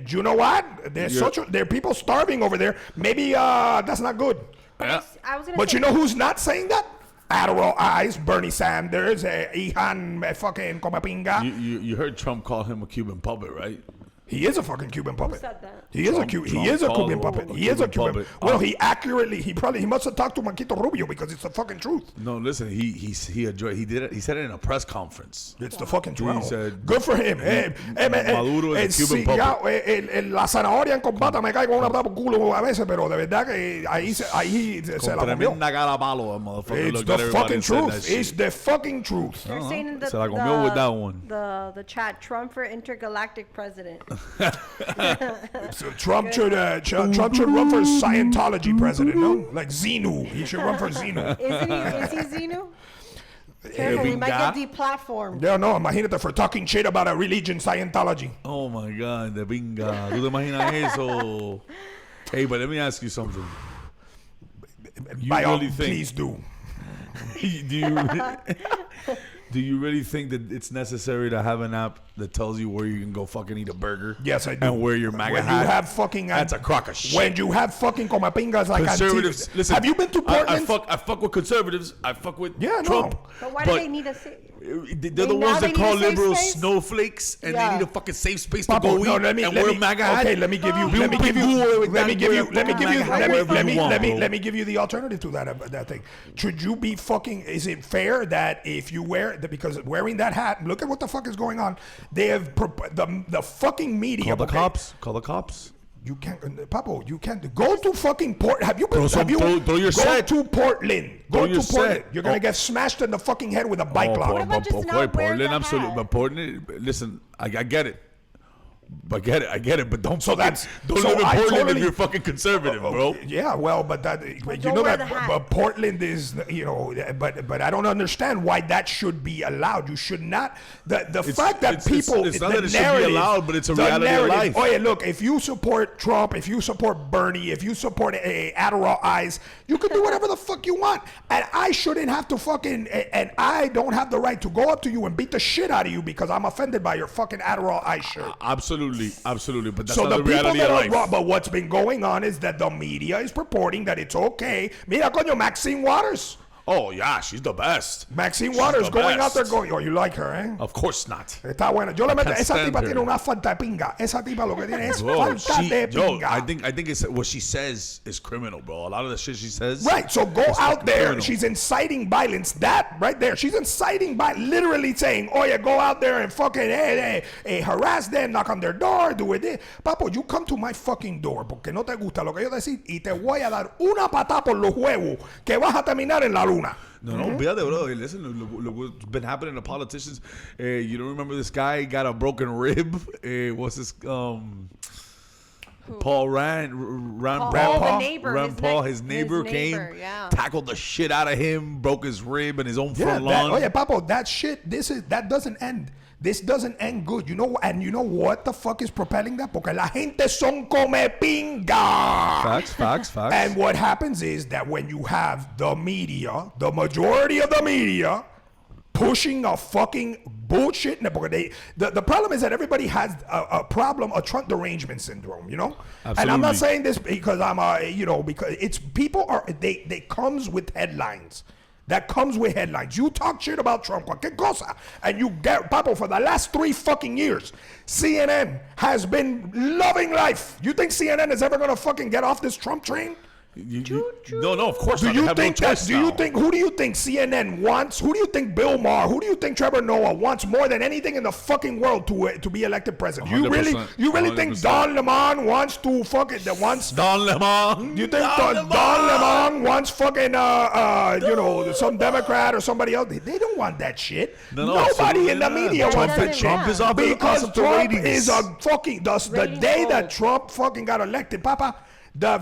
you know what? There are people starving over there. Maybe that's not good. Yeah. But you know who's not saying that? Adderall Eyes, Bernie Sanders, Ihan fucking Comapinga. You heard Trump call him a Cuban puppet, right? He is a fucking Cuban puppet. Who said that? He is a Cuban puppet. He is a Cuban. Well, he must have talked to Marquito Rubio because it's the fucking truth. No, listen, he did it. He said it in a press conference. It's the fucking truth. He said, good for him. Maduro is a Cuban puppet. La zanahoria en combate me cae con una por culo a veces, pero de verdad que ahí se la comió. It's the fucking truth. It's the fucking truth. They're saying in Se la comió with that one. The chat, Trump for intergalactic president. So Trump should run for Scientology president, no? Like Xenu. He should run for Xenu. Is he Xenu? Careful, we might get deplatformed. Yeah, no, imagínate for talking shit about a religion, Scientology. Oh my God, de pinga. ¿Tú te imaginas eso? Hey, but let me ask you something. Please do. Do you really think that it's necessary to have an app that tells you where you can go fucking eat a burger? Yes, I do. And where your MAGA when hat. You have fucking that's a crock of shit. When you have fucking comapingas like conservatives. Listen, have you been to Portland? I fuck with conservatives. I fuck with Trump. No. But why do they need a safe? They're the ones that call liberals snowflakes, and they need a fucking safe space to go eat. Let me give you the alternative to that thing. Should you be fucking? Is it fair that if you wear because wearing that hat, look at what the fuck is going on. They have the fucking media. Call the cops. Call the cops. You can't, Papo. You can't go to fucking Port. Have you been? Throw your go set. to Portland. Go to Portland. Set. You're gonna get smashed in the fucking head with a bike lock. What about just not wear the hat? But Portland. Listen, I get it. I get it, but don't live in Portland if you're fucking conservative, bro. Yeah, well, but but Portland is, but I don't understand why that should be allowed. You should not. The fact that people, it's not that it should be allowed, but it's a reality of life. Oh yeah, look, if you support Trump, if you support Bernie, if you support Adderall Eyes, you can do whatever the fuck you want, and I shouldn't have to fucking, and I don't have the right to go up to you and beat the shit out of you because I'm offended by your fucking Adderall Eyes shirt. Absolutely, but that's so not the reality of life. But what's been going on is that the media is purporting that it's okay. Mira, coño, Maxine Waters. Oh, yeah, she's the best. Maxine Waters going out there going, oh, you like her, eh? Of course not. Está buena. Yo le meto, esa tipa tiene una falta de pinga. Esa tipa lo que tiene es falta de pinga. I think it's what she says is criminal, bro. A lot of the shit she says. Right, so go out there. Criminal. She's inciting violence. That right there. She's inciting by literally saying, oh, yeah, go out there and fucking harass them, knock on their door, do it. Papo, you come to my fucking door porque no te gusta lo que yo decir y te voy a dar una patada por los huevos que vas a terminar en la luna. No, fíjate, bro. Listen, look what's been happening to politicians. You don't remember this guy got a broken rib? What's this? Paul Rand Paul, his neighbor came, tackled the shit out of him, broke his rib and his own front lawn. Oh yeah, Papo, that shit. That doesn't end. This doesn't end good. You know what the fuck is propelling that? Porque la gente son come pinga. Facts. And what happens is that when you have the media, the majority of the media, pushing a fucking bullshit. Because the problem is that everybody has a problem, a Trump derangement syndrome, Absolutely. And I'm not saying this because because it's people are, they comes with headlines. That comes with headlines. You talk shit about Trump, cualquier cosa, and you get, Papo, for the last 3 fucking years, CNN has been loving life. You think CNN is ever gonna fucking get off this Trump train? No, of course Do not. you They have think no that? choice Do you now. think? Who do you think CNN wants? Who do you think Bill Maher? Who do you think Trevor Noah wants more than anything in the fucking world to be elected president? You really 100%, think 100%. Don Lemon wants to fucking that wants? Don Lemon. You think Don Lemon wants fucking some Democrat or somebody else? They don't want that shit. No, Nobody in the absolutely media not. wants Trump that is- shit. Trump is off the Because Trump ratings. is a fucking the Ratings day that gold. Trump fucking got elected, Papa. Bill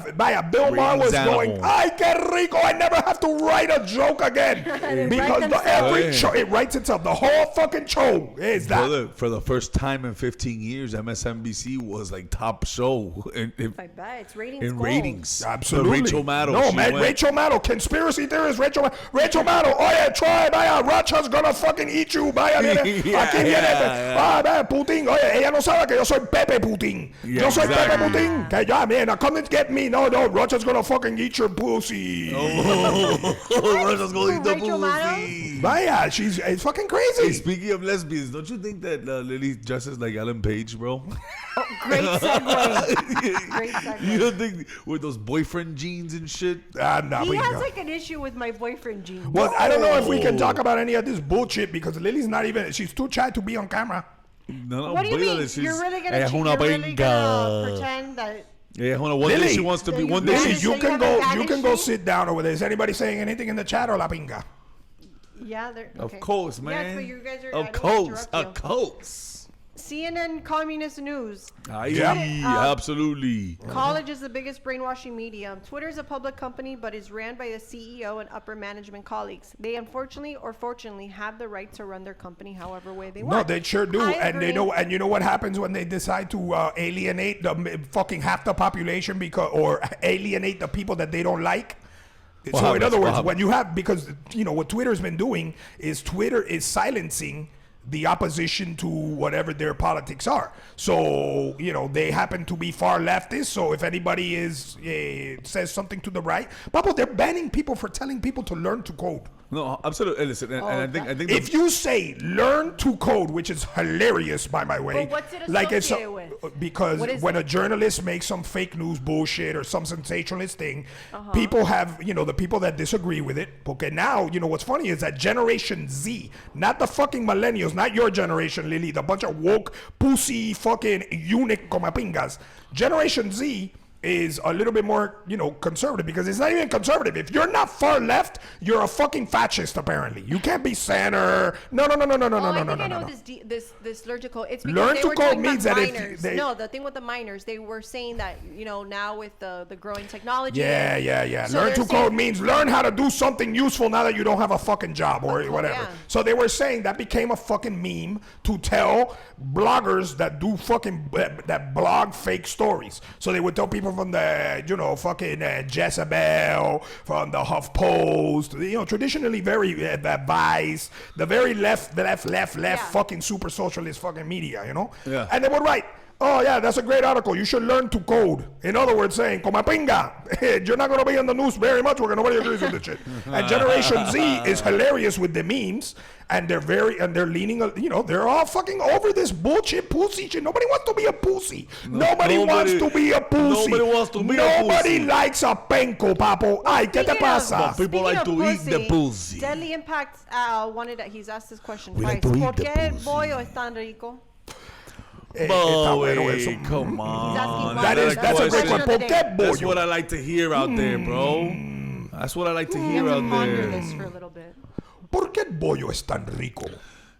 Maher was Ratings going, animal. ay, que rico, I never have to write a joke again. Because every Yeah. show, it writes itself. The whole fucking show is that. Brother, for the first time in 15 years, MSNBC was like top show in I bet it's ratings. in gold. ratings. Absolutely. Rachel Maddow. No, she man, went- Rachel Maddow, conspiracy theorist, Rachel Maddow. Oh, yeah, try, vaya, Russia's gonna fucking eat you, vaya, mire. Yeah, Aquí viene, yeah. ah, vaya, Putin. Oye, ella no sabe que yo soy Pepe Putin. Yeah, Yo soy exactly. Pepe Putin. Que ya, man, now come and get me. No, Russia's gonna fucking eat your pussy. Russia's going to Rachel Maddow? pussy. Vaya, it's fucking Hey, crazy. speaking of lesbians, don't you think that Lily dresses like Ellen Page, bro? Great segue. Great segue. You don't think with those boyfriend jeans and shit? Ah, nah, He we has go. like an issue with my boyfriend jeans. Well, I don't know if we can talk about any of this bullshit because Lily's not even, she's too shy to be on camera. No, What do you mean? she's- You're really gonna, Ella es una you're really venga. gonna pretend that? Yeah, one day Lily, she wants to be. you One day really Lily, she's. you so you can have go. a You baggage can go fee? sit down over there. Is anybody saying anything in the chat or la pinga? Yeah, they're Of okay. course, Yeah, man. but you guys are. I Of don't course, interrupt of you. course. CNN Communist News. Aye, Yeah. absolutely. College is the biggest brainwashing medium. Twitter is a public company, but is ran by the CEO and upper management colleagues. They unfortunately or fortunately have the right to run their company however way they No, want. they sure do. I And they agree. know. And you know what happens when they decide to alienate the fucking half the population or alienate the people that they don't like. What So in happens? other What words, happens? when you have because what Twitter's been doing is Twitter is silencing the opposition to whatever their politics are. So, they happen to be far leftist. So if anybody says something to the right, Papa, they're banning people for telling people to learn to code. No, absolutely. Listen, and I think If you say learn to code, which is hilarious by my way, But what's it like it's associated with? because What is when it? a journalist makes some fake news bullshit or some sensationalist thing, Uh-huh. people have the people that disagree with it. Okay, now what's funny is that Generation Z, not the fucking millennials, not your generation, Lily, the bunch of woke pussy fucking eunuch comapingas. Generation Z is a little bit more, conservative because it's not even conservative. If you're not far left, you're a fucking fascist. Apparently, you can't be center. No. I think I know this logical. It's because Learn they to were code talking means about that if minors. they- No, the thing with the minors, they were saying that now with the growing technology. Yeah. So Learn they're to saying- code means learn how to do something useful now that you don't have a fucking job or whatever. yeah. So they were saying that became a fucking meme to tell bloggers that do fucking that blog fake stories. So they would tell people from the fucking Jezebel, from the HuffPost, traditionally very Vice, the very left Yeah. fucking super socialist fucking media, Yeah. And they would write, oh yeah, that's a great article. You should learn to code. In other words, saying, "Como pinga, you're not gonna be on the news very much because nobody agrees with this shit." And Generation Z is hilarious with the memes, and they're leaning, they're all fucking over this bullshit pussy shit. Nobody wants to be a pussy. Nobody wants to be a pussy. Nobody wants to be a Nobody pussy. likes a penco, papo. Ay, ¿qué te Speaking of- pasa? But people like Speaking to of eat the pussy. Deadly Impact he's asked this question We twice. like to eat ¿Por the qué el pussy. bollo es tan rico? Está bueno eso. Boy, come on. asking That is, that's a great question one. of the ¿Por day. qué That's bollo? what I like to hear out there, bro. That's what I like to You hear have to out ponder there. this for a little bit. ¿Por qué el bollo es tan rico?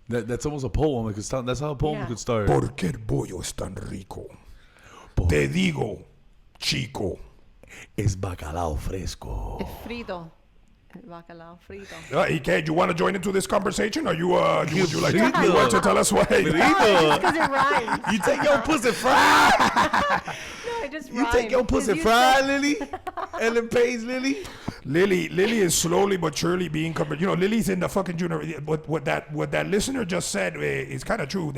That's almost a poem. It could start, that's how a poem Yeah. could start. ¿Por qué el bollo es tan rico? Te digo, chico. Es bacalao fresco. Es frito. El bacalao frito. Ike, you want to join into this conversation, or would you like Frito. you want to tell us why? Frito. Because it rhymes. You take your pussy fried. No, it just You rhymes. take your pussy 'Cause you fried, said- Lily. Ellen Page, Lily. Lily is slowly but surely being covered. Lily's in the fucking junior. What that listener just said is kind of true.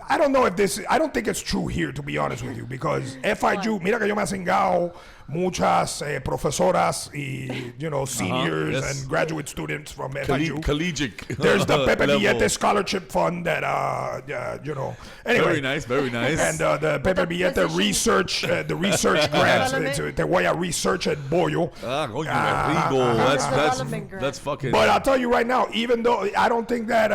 I don't know if this. I don't think it's true here, to be honest with you, because FIU. Mira que yo me he cingado muchas profesoras y, seniors yes. and graduate students from FIU. Collegiate. There's the Pepe level. Billete Scholarship Fund that, Anyway. Very nice. And the Pepe Billete position- research, the research grants, te voy a research at Boyo. Coño, rico. Development grant. That's fucking. But I'll tell you right now, even though I don't think that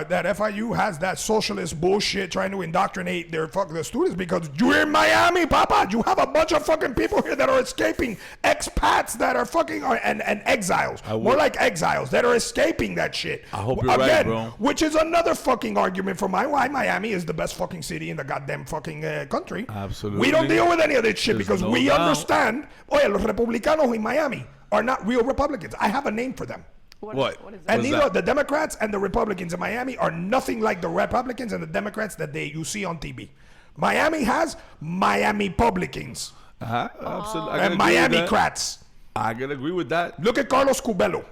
that FIU has that socialist bullshit trying to indoctrinate their fucking students, because you're in Miami, Papa. You have a bunch of fucking people here that are escaping, expats that are fucking and exiles, more like exiles that are escaping that shit. I hope you're Again, right, bro. which is another fucking argument for why Miami is the best fucking city in the goddamn fucking country. Absolutely. We don't deal with any of this shit There's because no we doubt. understand. Oye, los republicanos in Miami are not real Republicans. I have a name for them. What? What is that? And What's neither that? the Democrats and the Republicans in Miami are nothing like the Republicans and the Democrats that you see on TV. Miami has Miami Publicans Absolutely. and Miami Crats. I can agree with that. Look at Carlos Cubelo.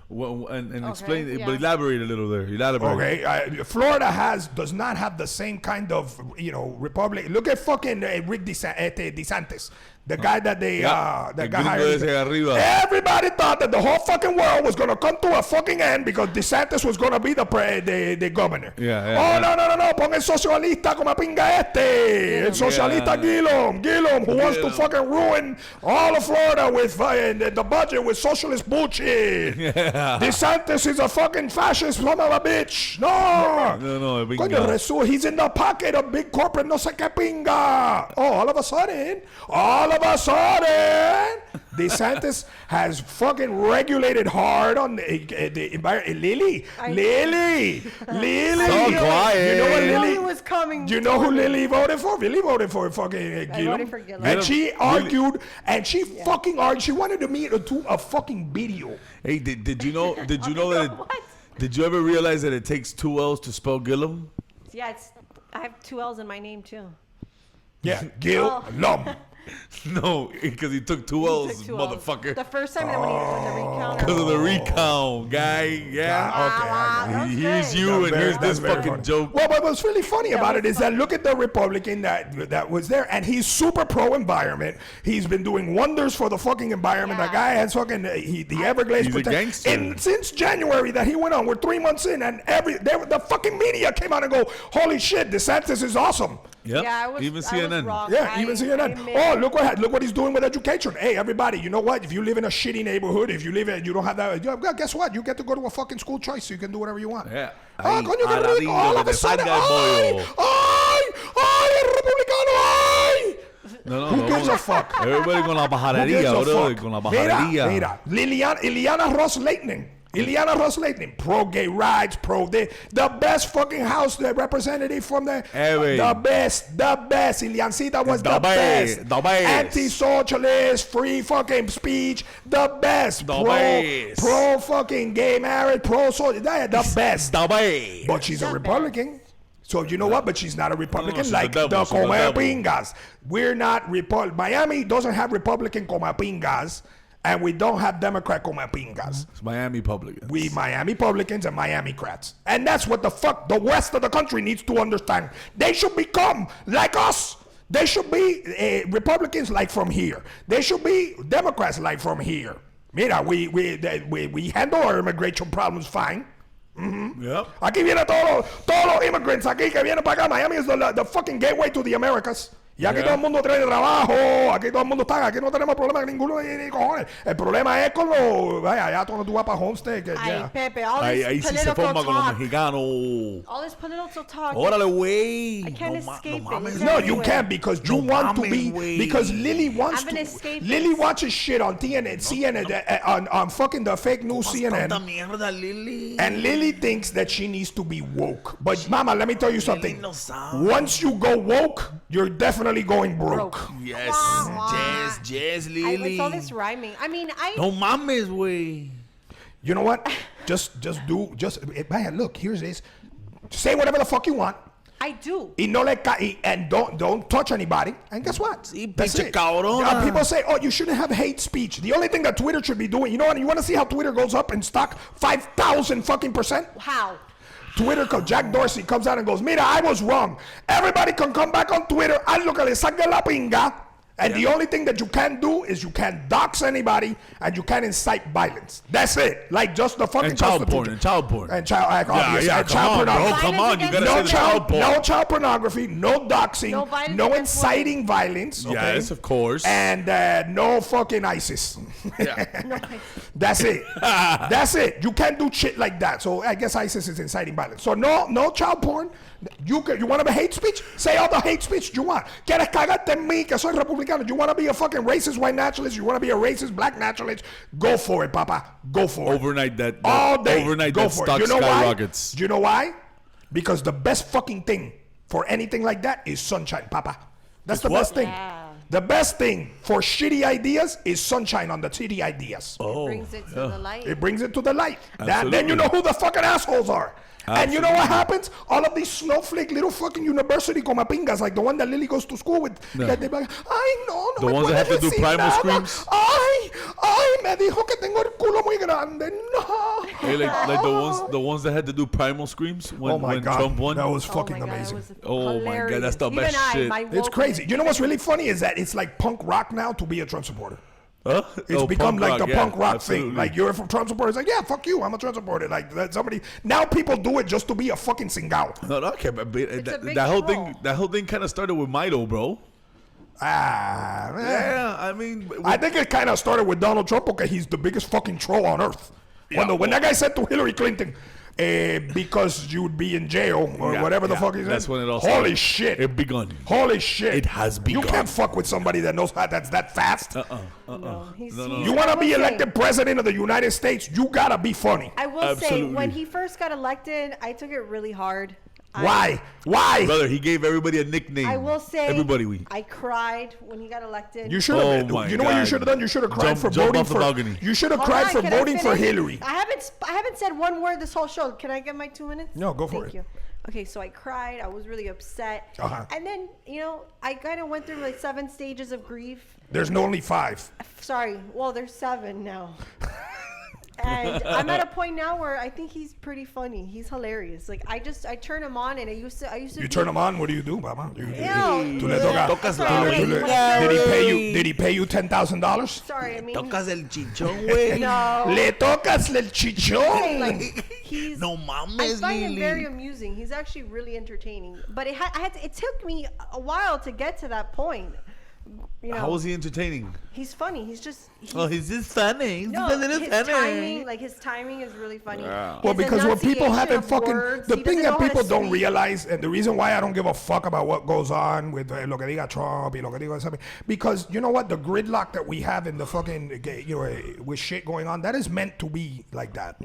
Well, and explain, yeah. but elaborate a little there. Elaborate. Okay, Florida does not have the same kind of republic. Look at fucking Rick DeSantis, the guy that they Yeah, that el got gringo ese hired. arriba. Everybody thought that the whole fucking world was gonna come to a fucking end because DeSantis was gonna be the governor. Yeah. No, pon el socialista como pinga este, el socialista Gillum, who wants to Gillum. fucking ruin all of Florida with the budget with socialist bullshit. DeSantis is a fucking fascist son of a bitch. No, No, pinga. Coño, he's in the pocket of big corporate no sé qué pinga. Oh, all of a sudden, DeSantis has fucking regulated hard on the environment. Lily. So quiet. You know what I knew Lily? he was coming. Do you know who Lily voted for? Lily voted for fucking Gillum. voted for Gillum. And she argued, and she fucking argued. She wanted to meet a fucking video. Hey, did you know? Did you know that? What? Did you ever realize that it takes 2 L's to spell Gillum? Yeah, I have 2 L's in my name too. Yeah, Gillum. No, because he took 2 L's, Took 2 L's. motherfucker. The first time that when the recount. Because of the recount, guy. Yeah. Okay. Here's you, and here's this very fucking funny. joke. Well, but what's really funny about it was is that look at the Republican that was there, and he's super pro-environment. He's been doing wonders for the fucking environment. Yeah. The guy has fucking the Everglades. He's a gangster. And since January that he went on, we're 3 months in, and the fucking media came out and go, holy shit, DeSantis is awesome. Yep. Yeah, Even I was CNN. wrong. Yeah, I even CNN. admit Oh, it. look what he's doing with education. Hey, everybody, you know what? If you live in a shitty neighborhood, if you don't have that, guess what? You get to go to a fucking school choice, so you can do whatever you want. Yeah. Ah, Ahí, coño, qué rico. Aladino, All que of a te sudden, salga el bollo. el republicano, ay. No, Who gives a fuck? Everybody con la Who gives pajarería, a bro. fuck? Con la pajarería. Mira, Ileana Ross-Lehtinen, pro-gay rights, the best fucking House representative from the best. Ileancita was the best. The best. Anti-socialist, free fucking speech, the best. Pro fucking gay marriage, the best. The best. But she's a Republican. So you know what? But she's not a Republican she's like the the devil, she's the devil. Comapingas. We're not Miami doesn't have Republican Comapingas, and we don't have Democrat Comapingas. It's Miami Publicans. We Miami Publicans and Miami Crats. And that's what the fuck the rest of the country needs to understand. They should become like us. They should be Republicans like from here. They should be Democrats like from here. Mira, we handle our immigration problems fine. Yep. Aquí vienen todos los immigrants aquí que vienen para acá. Miami is the fucking gateway to the Americas. Y aquí todo el mundo tiene trabajo, aquí todo el mundo está, aquí no tenemos problema con ninguno ni cojones. El problema es con los, vaya, allá cuando tú vas para Homestead, que Ay, ya. Pepe, all this Ahí sí se political forma con los talk. mexicanos. All this political talk. Órale, güey. I can't escape it. mames, It's No, everywhere. you can't because you No want to mames, be güey. because Lily wants I'm an to. escapist. Lily watches shit on CNN, on fucking the fake news CNN. Tanta mierda, Lily. And Lily thinks that she needs to be woke. But mama, let me tell you something. no sabe. Once you go woke, you're definitely going broke. Yes, yes, Lily. It's all this rhyming. I mean, No mames, güey. You know what? Vaya, look, here's this. Say whatever the fuck you want. I do. Y no and don't touch anybody. And guess what? Sí, That's pinche it. cabrona. People say, oh, you shouldn't have hate speech. The only thing that Twitter should be doing, you know what? You want to see how Twitter goes up in stock 5,000 fucking %? How? Twitter, Jack Dorsey comes out and goes, mira, I was wrong. Everybody can come back on Twitter, haz lo que le salga la pinga, And the only thing that you can't do is you can't dox anybody and you can't incite violence. That's it. Like just the fucking And child porn. Constitution. And child porn. And child, obvious. Yeah, And come child on, bro. pornography. Come on. You gotta No say the child porn. no child pornography, no doxing, No violence no against inciting violence. Okay? Yes, of course. And no fucking ISIS. Yeah. That's it. That's it. You can't do shit like that. So I guess ISIS is inciting violence. So no child porn. You want to be hate speech? Say all the hate speech you want. ¿Quieres cagarte en mí que soy republicano? You want to be a fucking racist white nationalist? You want to be a racist black nationalist? Go for it, papa. Go for it. Overnight that All day. Overnight Go that for stock it. You know skyrockets. why? Do you know why? Because the best fucking thing for anything like that is sunshine, papa. That's the what? best thing. Yeah. The best thing for shitty ideas is sunshine on the shitty ideas. Oh, Brings it to the light. It brings it to the light. Then you Absolutely. know who the fucking assholes are. And you know what happens? All of these snowflake little fucking university comapingas, like the one that Lily goes to school with, that they like, ay, no The me ones that have to puedes do decir primal nada. screams? Ay, me dijo que tengo el culo muy grande. No. Hey, like the ones that had to do primal screams when, Oh my when God, Trump won. that was Oh fucking my God, it amazing. was Oh my God, that's the hilarious. best Even shit. my It's woke- crazy. You know what's really funny is that it's like punk rock now to be a Trump supporter. Huh? It's become punk like the yeah, punk rock absolutely. thing. Like you're a Trump supporter. It's like, yeah, fuck you. I'm a Trump supporter. Like that somebody now people do it just to be a fucking singao. No, okay, but a big that whole troll. thing, that whole thing kind of started with Mito, bro. Man. Yeah, I mean, I think it kind of started with Donald Trump because he's the biggest fucking troll on earth. When that guy said to Hillary Clinton, because you would be in jail or Yeah, whatever the yeah, fuck he said. that's when it all Holy started. shit. It begun. Holy shit. It has You begun. can't fuck with somebody that knows how that's that fast. No, he's, No, no, he's- You want I to be will say- elected president of the United States, you got to be funny. I will say, Absolutely. when he first got elected, I took it really hard. Why? Why? brother, he gave everybody a nickname. I will say, everybody. I cried when he got elected. You should Oh have. my You know what you God. should have done? You should have cried Jump- for jump voting off the for. balcony. You should have Hold cried on, for can I voting for finish? Hillary. I haven't said one word this whole show. Can I get my 2 minutes? No, go for Thank it. you. Okay, so I cried. I was really upset. Uh-huh. And then, I kind of went through like 7 stages of grief. There's no only 5. Sorry. Well, there's 7 now. And I'm at a point now where I think he's pretty funny. He's hilarious. Like I turn him on, and I used to. You turn him on. What do you do, Mama? Ew. Tú le tocas- Tocas Sorry, la wait, tú le- wait, Did he pay you $10,000? Sorry, I mean. Tocas el chichón, güey. No. Le tocas el chichón. Like he's. No I mames, find him Lily. very amusing. He's actually really entertaining. But it took me a while to get to that point. How was he entertaining? He's funny. He's just. He's just funny. No, his timing is really funny. Yeah. Well, His because when people enunciation haven't of fucking words, the he thing doesn't that know how to people don't speak. realize, and the reason why I don't give a fuck about what goes on with lo que diga Trump y lo que diga something, because you know what, the gridlock that we have in the fucking with shit going on, that is meant to be like that.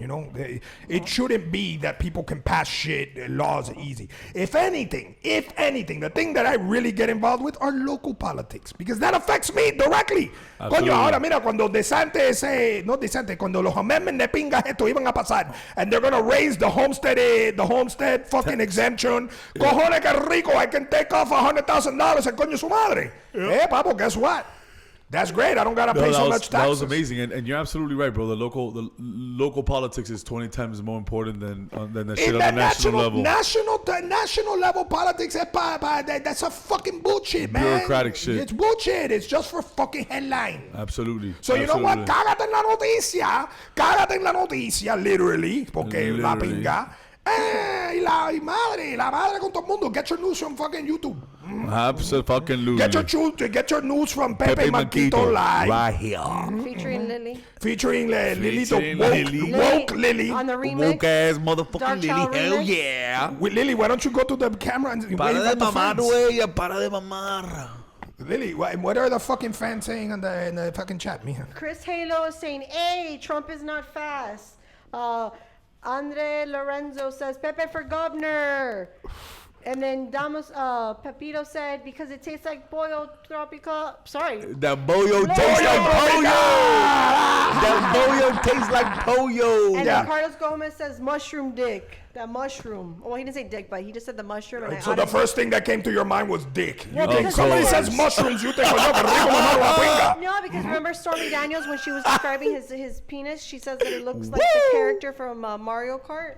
It shouldn't be that people can pass shit laws easy. If anything, the thing that I really get involved with are local politics, because that affects me directly. Absolutely. Coño, ahora mira, cuando cuando los amendments de pingas esto iban a pasar, and they're gonna raise the homestead fucking exemption. Cojones que rico, I can take off $100,000 and coño su madre. Papo, guess what? That's great. I don't gotta pay so much taxes. That was amazing, and you're absolutely right, bro. The local politics is 20 times more important than the shit on the national level. National level politics, that's a fucking bullshit, man. Bureaucratic shit. It's bullshit. It's just for fucking headline. Absolutely. So you know what? Absolutely. Cágate en la noticia, literally, porque la Literally. pinga. Y la madre con todo el mundo. Get your news from fucking YouTube. Absolutely. Get your news from Pepe Marquito live. right here. Featuring Lily. Featuring Lily, Featuring the Lily. woke Lily. On the remix. Woke ass motherfucking Dark Lily. Child Hell remix. yeah. With Lily, why don't you go to the camera and Para wave de at the mamar, fans? güey. Para de mamar. Lily, what are the fucking fans saying in the fucking chat, mija? Chris Halo is saying, "Hey, Trump is not fast." Andre Lorenzo says, "Pepe for governor." And then Pepito said, "Because it tastes like pollo tropical." Sorry. That bollo tastes like pollo. That bollo tastes like pollo. And Yeah. then Carlos Gomez says, "Mushroom dick." That mushroom. Well, he didn't say dick, but he just said the mushroom. And So the first thing that came to your mind was dick. Well, You think because somebody of says course. mushrooms, you think, coño, que rico mamar la pinga. No, because remember Stormy Daniels when she was describing his penis, she says that it looks like the character from Mario Kart.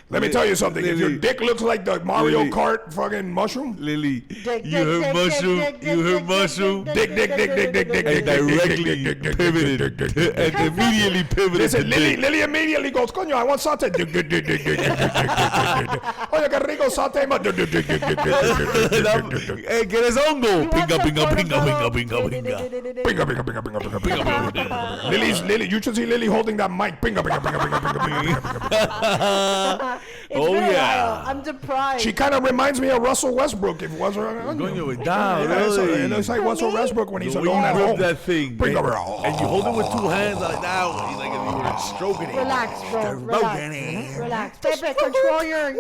Let me tell you something. If your Lily. dick looks like the Mario Lily. Kart fucking mushroom, Lily, Dick, you dick, heard dick, mushroom, dick, you heard dick, mushroom, dick, dick, dick, dick, dick, dick, dick, and dick, directly dick, dick, pivoted, dick, dick, dick, and immediately pivoted Listen, to Lily, dick. Lily immediately goes, coño, I want saute. Dick, dick, dick, dick, dick, dick, dick, dick, dick, dick. Oye, qué rico saute. Dick, dick, dick, dick, dick, dick, dick, dick, dick. Hey, que eres hongo. You want Pinga, some pinga, pinga, portobello? pinga, pinga, pinga. Pinga, pinga, pinga, pinga, pinga, pinga, pinga. Lily, you should see Lily holding that mic. Pinga, pinga, pinga, pinga, pinga, pinga, pinga, pinga. It's Oh, been a yeah. while. I'm deprived. She kind of reminds me of Russell Westbrook. If it was her, Coño, down, yeah, so really. it looks like Russell Westbrook when he's The way alone you at grip home. that thing, Pinga, man. pinga. And you hold it with two hands like that, like if you were stroking it. Relax, bro. Stroking it. Relax. Relax. Pepe, control your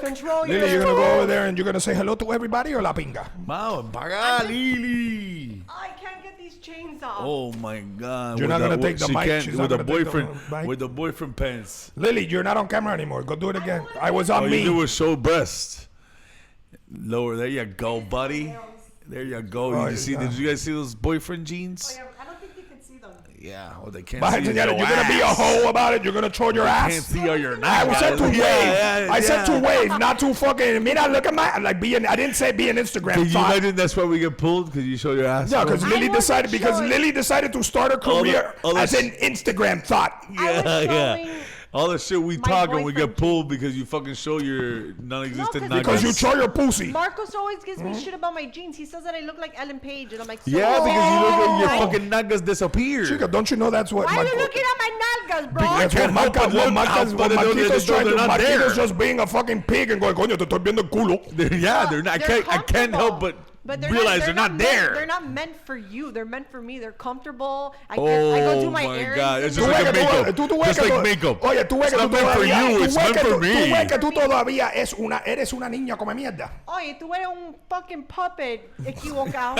control your. Lily, you're gonna go over there and you're gonna say hello to everybody or la pinga? Mao, paga, Lily. I can't get these chains off. Oh my God! You're not gonna take the she mic. can't- She's with not the gonna take the boyfriend, mic. with the boyfriend pants. Lily, you're not on camera anymore. Go do it again. I was All on you do me. is show breast. Lower. There you go, buddy. There you go. Oh, Did you see? yeah. Did you guys see those boyfriend jeans? I don't think you can see them. Yeah. Well, they can't Vas a see enseñar it. your You're gonna be a ass. hoe about it. You're gonna show your Can't ass. see all your I said to nalgas. wave. I said to wave, not to fucking. Mira, look at my like. I didn't say be an Instagram Can you thought. imagine that's why we get pulled? Because you show your ass? Yeah, because bro? Lily I wasn't showing- Lily decided to start her career all the as an Instagram thought. I was showing All the shit we my talk and we get boyfriend pulled because you fucking show your non-existent 'cause Because you nalgas. show your pussy. Marcos always gives me shit about my jeans. He says that I look like Ellen Page, and I'm like, so Yeah, because you look at your why? fucking nalgas disappear. Chica, don't you know that's what? Why are you looking at my nalgas, bro? That's what can't help but look out, but Marquito's trying to. they're not there. Marquito's just being a fucking pig and going, coño, te estoy viendo el culo. Yeah, they're not. I can't help but realize they're not there. They're not meant for you. They're meant for me. They're comfortable. I go do my errands. God, it's and just then- like makeup. Just like makeup. Oye, tú ves It's que tú not meant for todavía. you, it's meant for Tú me. ves que tú todavía eres una niña come mierda. Oye, tú eres un fucking puppet equivocado.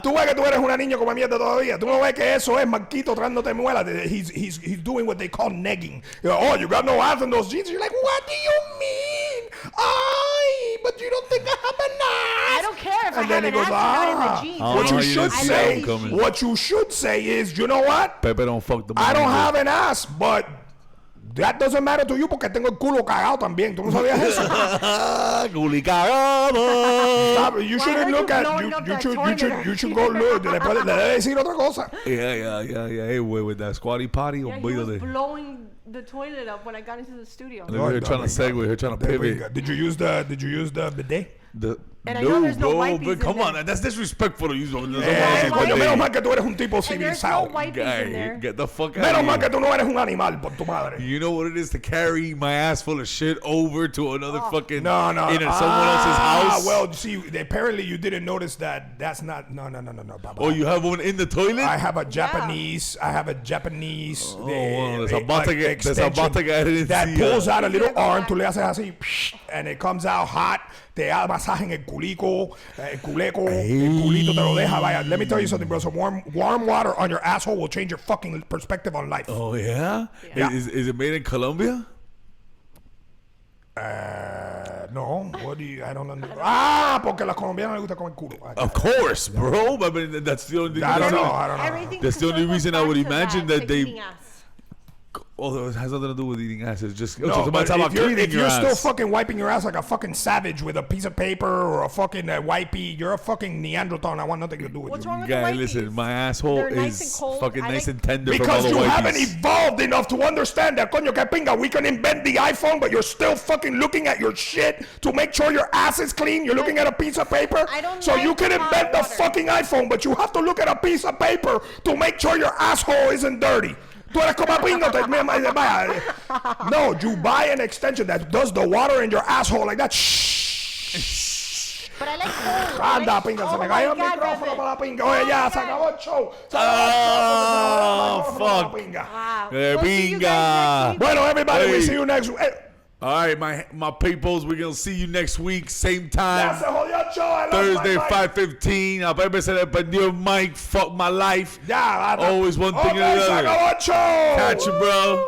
Tú ves que tú eres una niña come mierda todavía. Tú no ves que eso es Marquito trándote muela. He's doing what they call negging. Oh, you got no ass in those jeans. You're like, what do you mean? Ay, but you don't think I have an ass. I don't care if I And then have he an goes, ass or not in ah. the jeans. Oh, What no, you you should didn't see say, that one coming. what you should say is, you know what? Pepe don't fuck the I don't money. have an ass, but that doesn't matter to you porque tengo el culo cagado también. ¿Tú no sabías eso? Stop, you Why shouldn't are look you at blowing you, up you, that should, you, toilet? should, you should go look. Le debe decir otra cosa. Yeah. Hey, with that squatty potty, Yeah, he was olvídate. blowing the toilet up when I got into the studio. Look, we're trying to segue. We're trying to pivot. Did you use the bidet? And I know there's no bro, wipes but in come on, there. that's disrespectful to use. Coño, menos mal que tú eres un tipo And there's no civilizado. wipes in there. Get the fuck out Menos of mal here. que tú no eres un animal, por tu madre. You know what it is to carry my ass full of shit over to another fucking No. in someone else's house? Well, see, apparently you didn't notice that. That's not. No. Baba. Oh, you have one in the toilet? I have a Japanese. wow, there's about to get- there's extension about to get it in that the, pulls out a little Never arm. mind. Tú le haces así, and it comes out hot. Te da masaje en el culico, el culeco, el culito te lo deja. Vaya, let me tell you something, bro. So warm water on your asshole will change your fucking perspective on life. Oh yeah? Yeah. Is it made in Colombia? No, what do you? I don't understand. Porque a las colombianas les gusta comer culo. Of course, bro. I mean, that's the only thing. I don't know. Everything That's the only circles reason I back would to imagine that, that like they- eating ass. Oh, it has nothing to do with eating ass. It's just No, but talking about if you're, cleaning your still ass. fucking wiping your ass like a fucking savage with a piece of paper or a fucking wipey, you're a fucking Neanderthal and I want nothing to do with What's you. wrong with the Guy, whiteys? listen, my asshole They're nice is and cold. fucking I nice like- and tender from all Because the you haven't whiteys. evolved enough to understand that, coño, que pinga, we can invent the iPhone, but you're still fucking looking at your shit to make sure your ass is clean. You're looking at a piece of paper. I don't So like you can hot invent the water. fucking iPhone, but you have to look at a piece of paper to make sure your asshole isn't dirty. Tú eres como pingo, vaya. No, you buy an extension that does the water in your asshole like that. Shh. But I like cold. I Anda, like- pinga, oh se me my cayó el God, micrófono Pepe. para la pinga. Oye, ya, se acabó el show. Se acabó Oh, el micrófono para la fuck. pinga. Wow. Eh, We'll see you pinga. guys next week. Bueno, everybody, we Hey. see you next week. All right, my peoples, we're gonna see you next week, same Ya time. se jodió el show. I love Thursday, my life. 5:15. A Pepe se le perdió el mic. Fuck my life. Ya, basta. Always one thing Ok, or the se other. acabó el show. Catch you, bro.